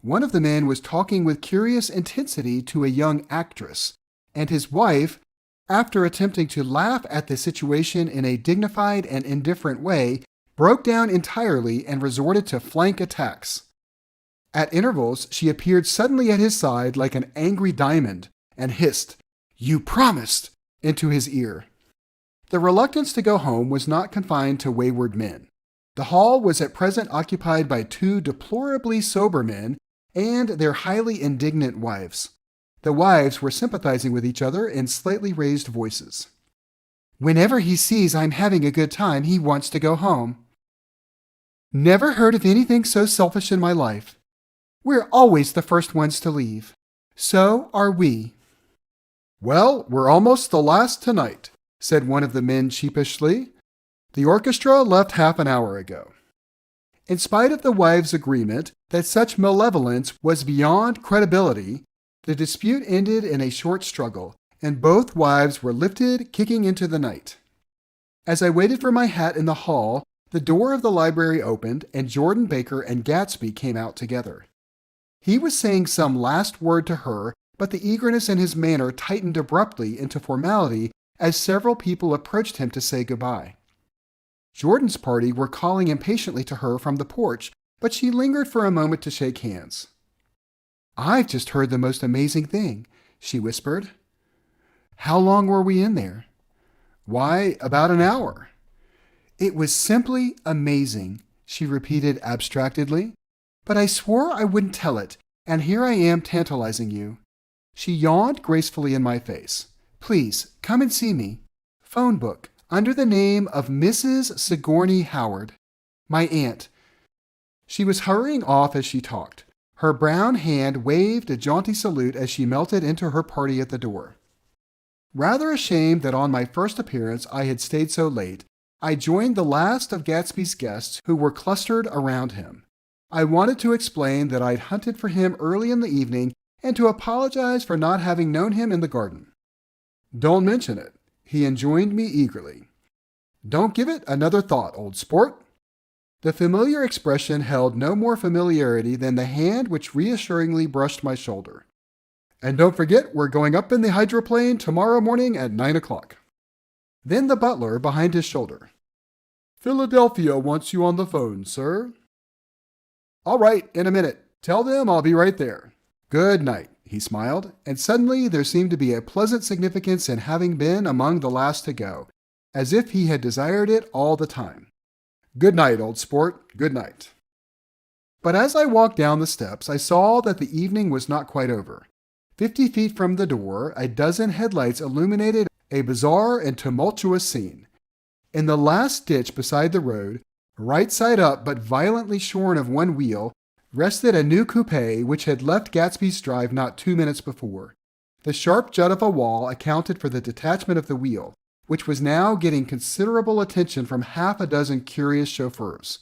One of the men was talking with curious intensity to a young actress, and his wife, after attempting to laugh at the situation in a dignified and indifferent way, broke down entirely and resorted to flank attacks. At intervals, she appeared suddenly at his side like an angry diamond and hissed, "You promised!" into his ear. The reluctance to go home was not confined to wayward men. The hall was at present occupied by 2 deplorably sober men and their highly indignant wives. The wives were sympathizing with each other in slightly raised voices. "Whenever he sees I'm having a good time, he wants to go home." "Never heard of anything so selfish in my life. We're always the first ones to leave. So are we." "Well, we're almost the last tonight," said one of the men sheepishly. "The orchestra left half an hour ago." In spite of the wives' agreement that such malevolence was beyond credibility, the dispute ended in a short struggle, and both wives were lifted, kicking into the night. As I waited for my hat in the hall, the door of the library opened, and Jordan Baker and Gatsby came out together. He was saying some last word to her, but the eagerness in his manner tightened abruptly into formality as several people approached him to say goodbye. Jordan's party were calling impatiently to her from the porch, but she lingered for a moment to shake hands. "I've just heard the most amazing thing," she whispered. "How long were we in there?" "Why, about an hour." "It was simply amazing," she repeated abstractedly. "But I swore I wouldn't tell it, and here I am tantalizing you." She yawned gracefully in my face. "Please, come and see me. Phone book, under the name of Mrs. Sigourney Howard. My aunt." She was hurrying off as she talked. Her brown hand waved a jaunty salute as she melted into her party at the door. Rather ashamed that on my first appearance I had stayed so late, I joined the last of Gatsby's guests who were clustered around him. I wanted to explain that I'd hunted for him early in the evening and to apologize for not having known him in the garden. "Don't mention it," he enjoined me eagerly. "Don't give it another thought, old sport." The familiar expression held no more familiarity than the hand which reassuringly brushed my shoulder. "And don't forget, we're going up in the hydroplane tomorrow morning at 9 o'clock. Then the butler behind his shoulder. "Philadelphia wants you on the phone, sir." "All right, in a minute," Tell them I'll be right there. Good night, he smiled, and suddenly there seemed to be a pleasant significance in having been among the last to go, as if he had desired it all the time. Good night, old sport, good night. But as I walked down the steps, I saw that the evening was not quite over. 50 feet from the door, a dozen headlights illuminated a bizarre and tumultuous scene. In the last ditch beside the road, right side up but violently shorn of one wheel, rested a new coupe which had left Gatsby's drive not 2 minutes before. The sharp jut of a wall accounted for the detachment of the wheel, which was now getting considerable attention from half a dozen curious chauffeurs.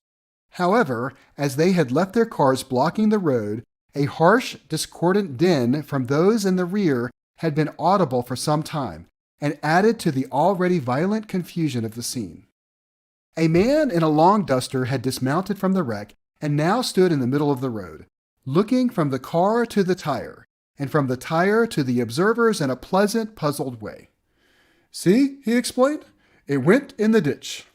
However, as they had left their cars blocking the road, a harsh, discordant din from those in the rear had been audible for some time, and added to the already violent confusion of the scene. A man in a long duster had dismounted from the wreck and now stood in the middle of the road, looking from the car to the tire, and from the tire to the observers in a pleasant, puzzled way. See, he explained, it went in the ditch.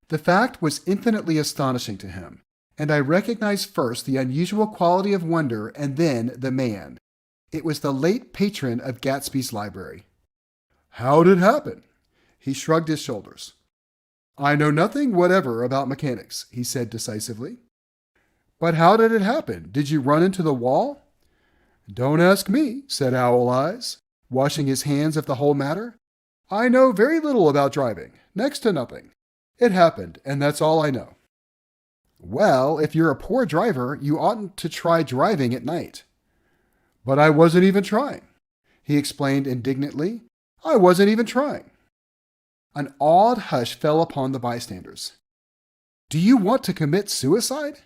The fact was infinitely astonishing to him, and I recognized first the unusual quality of wonder and then the man. It was the late patron of Gatsby's library. How did it happen? He shrugged his shoulders. I know nothing whatever about mechanics, he said decisively. But how did it happen? Did you run into the wall? Don't ask me, said Owl Eyes, washing his hands of the whole matter. I know very little about driving, next to nothing. It happened, and that's all I know. Well, if you're a poor driver, you oughtn't to try driving at night. But I wasn't even trying, he explained indignantly. I wasn't even trying. An awed hush fell upon the bystanders. Do you want to commit suicide?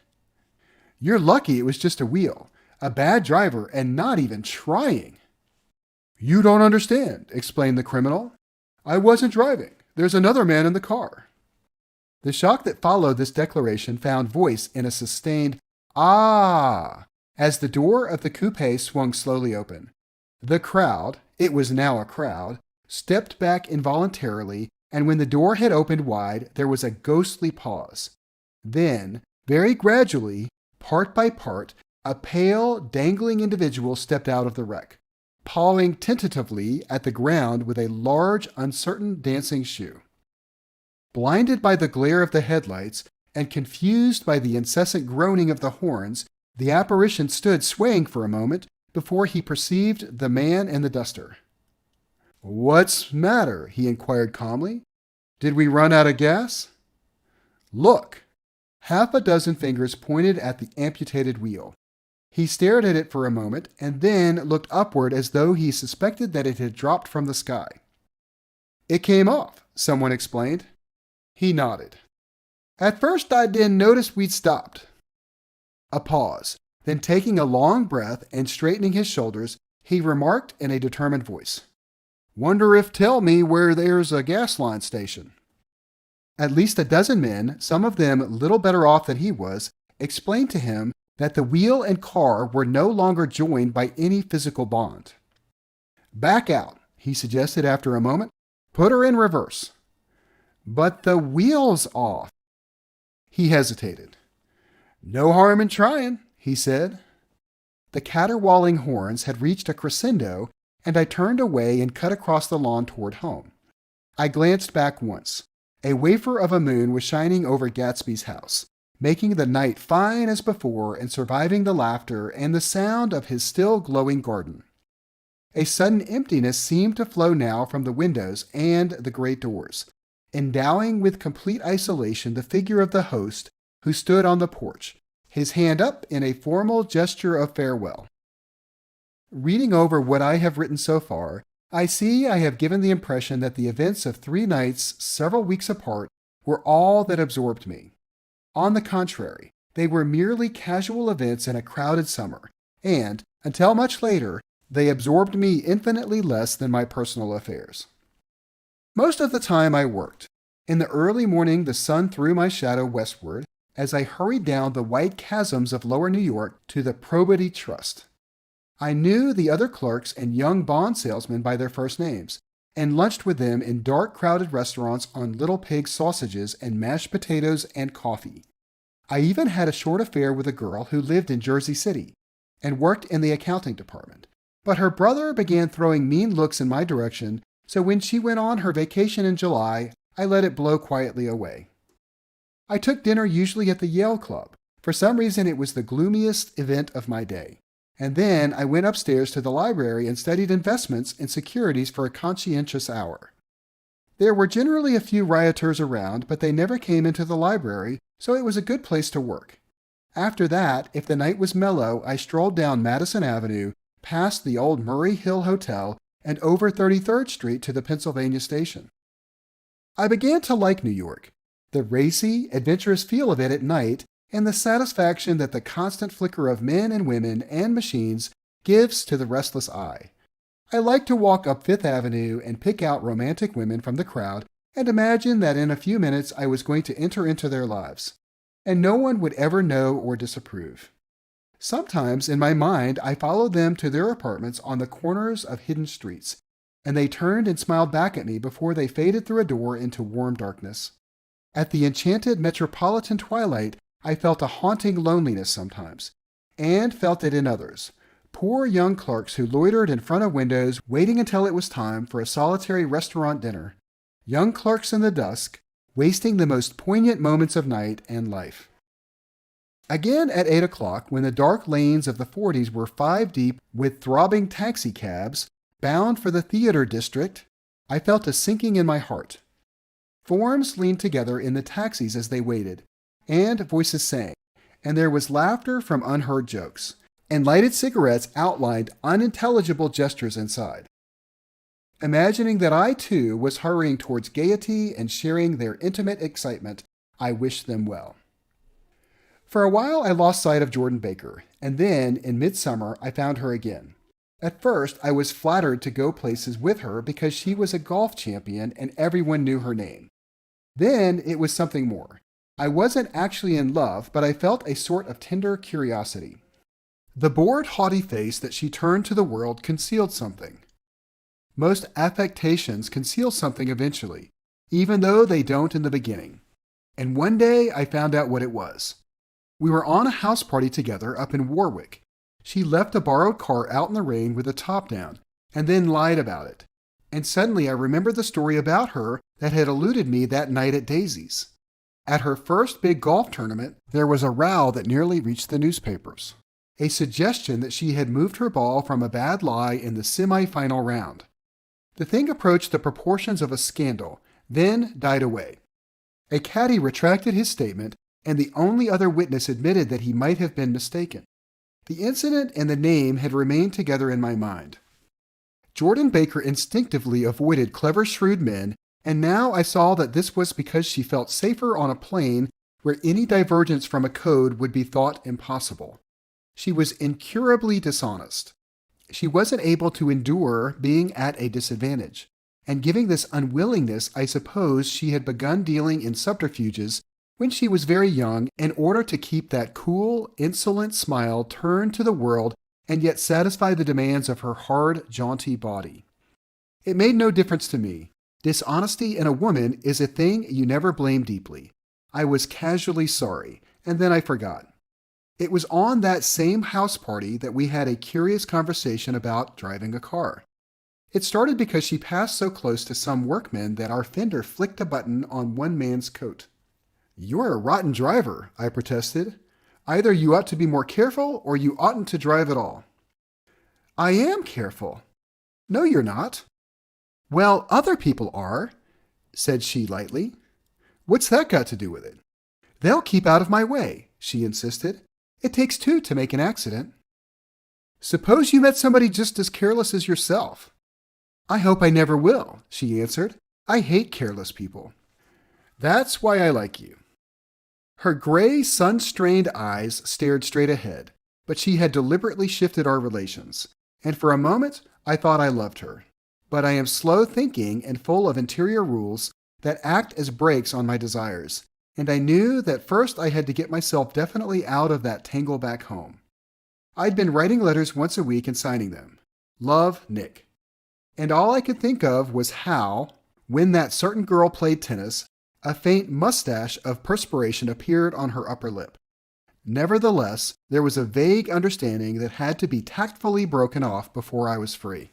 You're lucky it was just a wheel, a bad driver, and not even trying. You don't understand, explained the criminal. I wasn't driving. There's another man in the car. The shock that followed this declaration found voice in a sustained "Ah!" as the door of the coupe swung slowly open. The crowd, it was now a crowd, stepped back involuntarily, and when the door had opened wide, there was a ghostly pause. Then, very gradually, part by part, a pale, dangling individual stepped out of the wreck, pawing tentatively at the ground with a large, uncertain dancing shoe. Blinded by the glare of the headlights and confused by the incessant groaning of the horns, the apparition stood swaying for a moment before he perceived the man in the duster. What's matter? He inquired calmly. Did we run out of gas? Look! Half a dozen fingers pointed at the amputated wheel. He stared at it for a moment and then looked upward as though he suspected that it had dropped from the sky. It came off, someone explained. He nodded. At first I didn't notice we'd stopped. A pause. Then taking a long breath and straightening his shoulders, he remarked in a determined voice, Wonder if tell me where there's a gas line station. At least a dozen men, some of them little better off than he was, explained to him that the wheel and car were no longer joined by any physical bond. Back out, he suggested after a moment. Put her in reverse. But the wheel's off. He hesitated. No harm in trying, he said. The caterwauling horns had reached a crescendo, and I turned away and cut across the lawn toward home. I glanced back once. A wafer of a moon was shining over Gatsby's house, making the night fine as before and surviving the laughter and the sound of his still glowing garden. A sudden emptiness seemed to flow now from the windows and the great doors, endowing with complete isolation the figure of the host who stood on the porch, his hand up in a formal gesture of farewell. Reading over what I have written so far, I see I have given the impression that the events of 3 nights, several weeks apart, were all that absorbed me. On the contrary, they were merely casual events in a crowded summer, and, until much later, they absorbed me infinitely less than my personal affairs. Most of the time I worked. In the early morning the sun threw my shadow westward as I hurried down the white chasms of lower New York to the Probity Trust. I knew the other clerks and young bond salesmen by their first names, and lunched with them in dark, crowded restaurants on little pig sausages and mashed potatoes and coffee. I even had a short affair with a girl who lived in Jersey City and worked in the accounting department. But her brother began throwing mean looks in my direction, so when she went on her vacation in July, I let it blow quietly away. I took dinner usually at the Yale Club. For some reason, it was the gloomiest event of my day. And then I went upstairs to the library and studied investments and securities for a conscientious hour. There were generally a few rioters around, but they never came into the library, so it was a good place to work. After that, if the night was mellow, I strolled down Madison Avenue, past the old Murray Hill Hotel, and over 33rd Street to the Pennsylvania Station. I began to like New York. The racy, adventurous feel of it at night, and the satisfaction that the constant flicker of men and women and machines gives to the restless eye. I like to walk up Fifth Avenue and pick out romantic women from the crowd and imagine that in a few minutes I was going to enter into their lives, and no one would ever know or disapprove. Sometimes, in my mind, I followed them to their apartments on the corners of hidden streets, and they turned and smiled back at me before they faded through a door into warm darkness. At the enchanted metropolitan twilight, I felt a haunting loneliness sometimes, and felt it in others. Poor young clerks who loitered in front of windows waiting until it was time for a solitary restaurant dinner. Young clerks in the dusk, wasting the most poignant moments of night and life. Again at 8 o'clock, when the dark lanes of the 40s were 5 deep with throbbing taxicabs bound for the theater district, I felt a sinking in my heart. Forms leaned together in the taxis as they waited, and voices sang, and there was laughter from unheard jokes, and lighted cigarettes outlined unintelligible gestures inside. Imagining that I too was hurrying towards gaiety and sharing their intimate excitement, I wished them well. For a while I lost sight of Jordan Baker, and then, in midsummer, I found her again. At first, I was flattered to go places with her because she was a golf champion and everyone knew her name. Then it was something more. I wasn't actually in love, but I felt a sort of tender curiosity. The bored, haughty face that she turned to the world concealed something. Most affectations conceal something eventually, even though they don't in the beginning. And one day I found out what it was. We were on a house party together up in Warwick. She left a borrowed car out in the rain with the top down, and then lied about it. And suddenly I remembered the story about her that had eluded me that night at Daisy's. At her first big golf tournament, there was a row that nearly reached the newspapers. A suggestion that she had moved her ball from a bad lie in the semi-final round. The thing approached the proportions of a scandal, then died away. A caddy retracted his statement, and the only other witness admitted that he might have been mistaken. The incident and the name had remained together in my mind. Jordan Baker instinctively avoided clever, shrewd men, and now I saw that this was because she felt safer on a plane where any divergence from a code would be thought impossible. She was incurably dishonest. She wasn't able to endure being at a disadvantage, and given this unwillingness, I suppose she had begun dealing in subterfuges when she was very young in order to keep that cool, insolent smile turned to the world and yet satisfy the demands of her hard, jaunty body. It made no difference to me. Dishonesty in a woman is a thing you never blame deeply. I was casually sorry, and then I forgot. It was on that same house party that we had a curious conversation about driving a car. It started because she passed so close to some workmen that our fender flicked a button on one man's coat. "You're a rotten driver," I protested. "Either you ought to be more careful or you oughtn't to drive at all." "I am careful." "No, you're not." "Well, other people are," said she lightly. "What's that got to do with it?" "They'll keep out of my way," she insisted. "It takes two to make an accident." "Suppose you met somebody just as careless as yourself." "I hope I never will," she answered. "I hate careless people." "That's why I like you." Her gray, sun-strained eyes stared straight ahead, but she had deliberately shifted our relations, and for a moment I thought I loved her. But I am slow thinking and full of interior rules that act as brakes on my desires, and I knew that first I had to get myself definitely out of that tangle back home. I'd been writing letters once a week and signing them. "Love, Nick." And all I could think of was how, when that certain girl played tennis, A faint mustache of perspiration appeared on her upper lip. Nevertheless, there was a vague understanding that had to be tactfully broken off before I was free.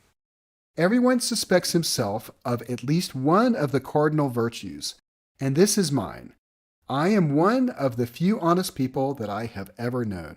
Everyone suspects himself of at least one of the cardinal virtues, and this is mine. I am one of the few honest people that I have ever known.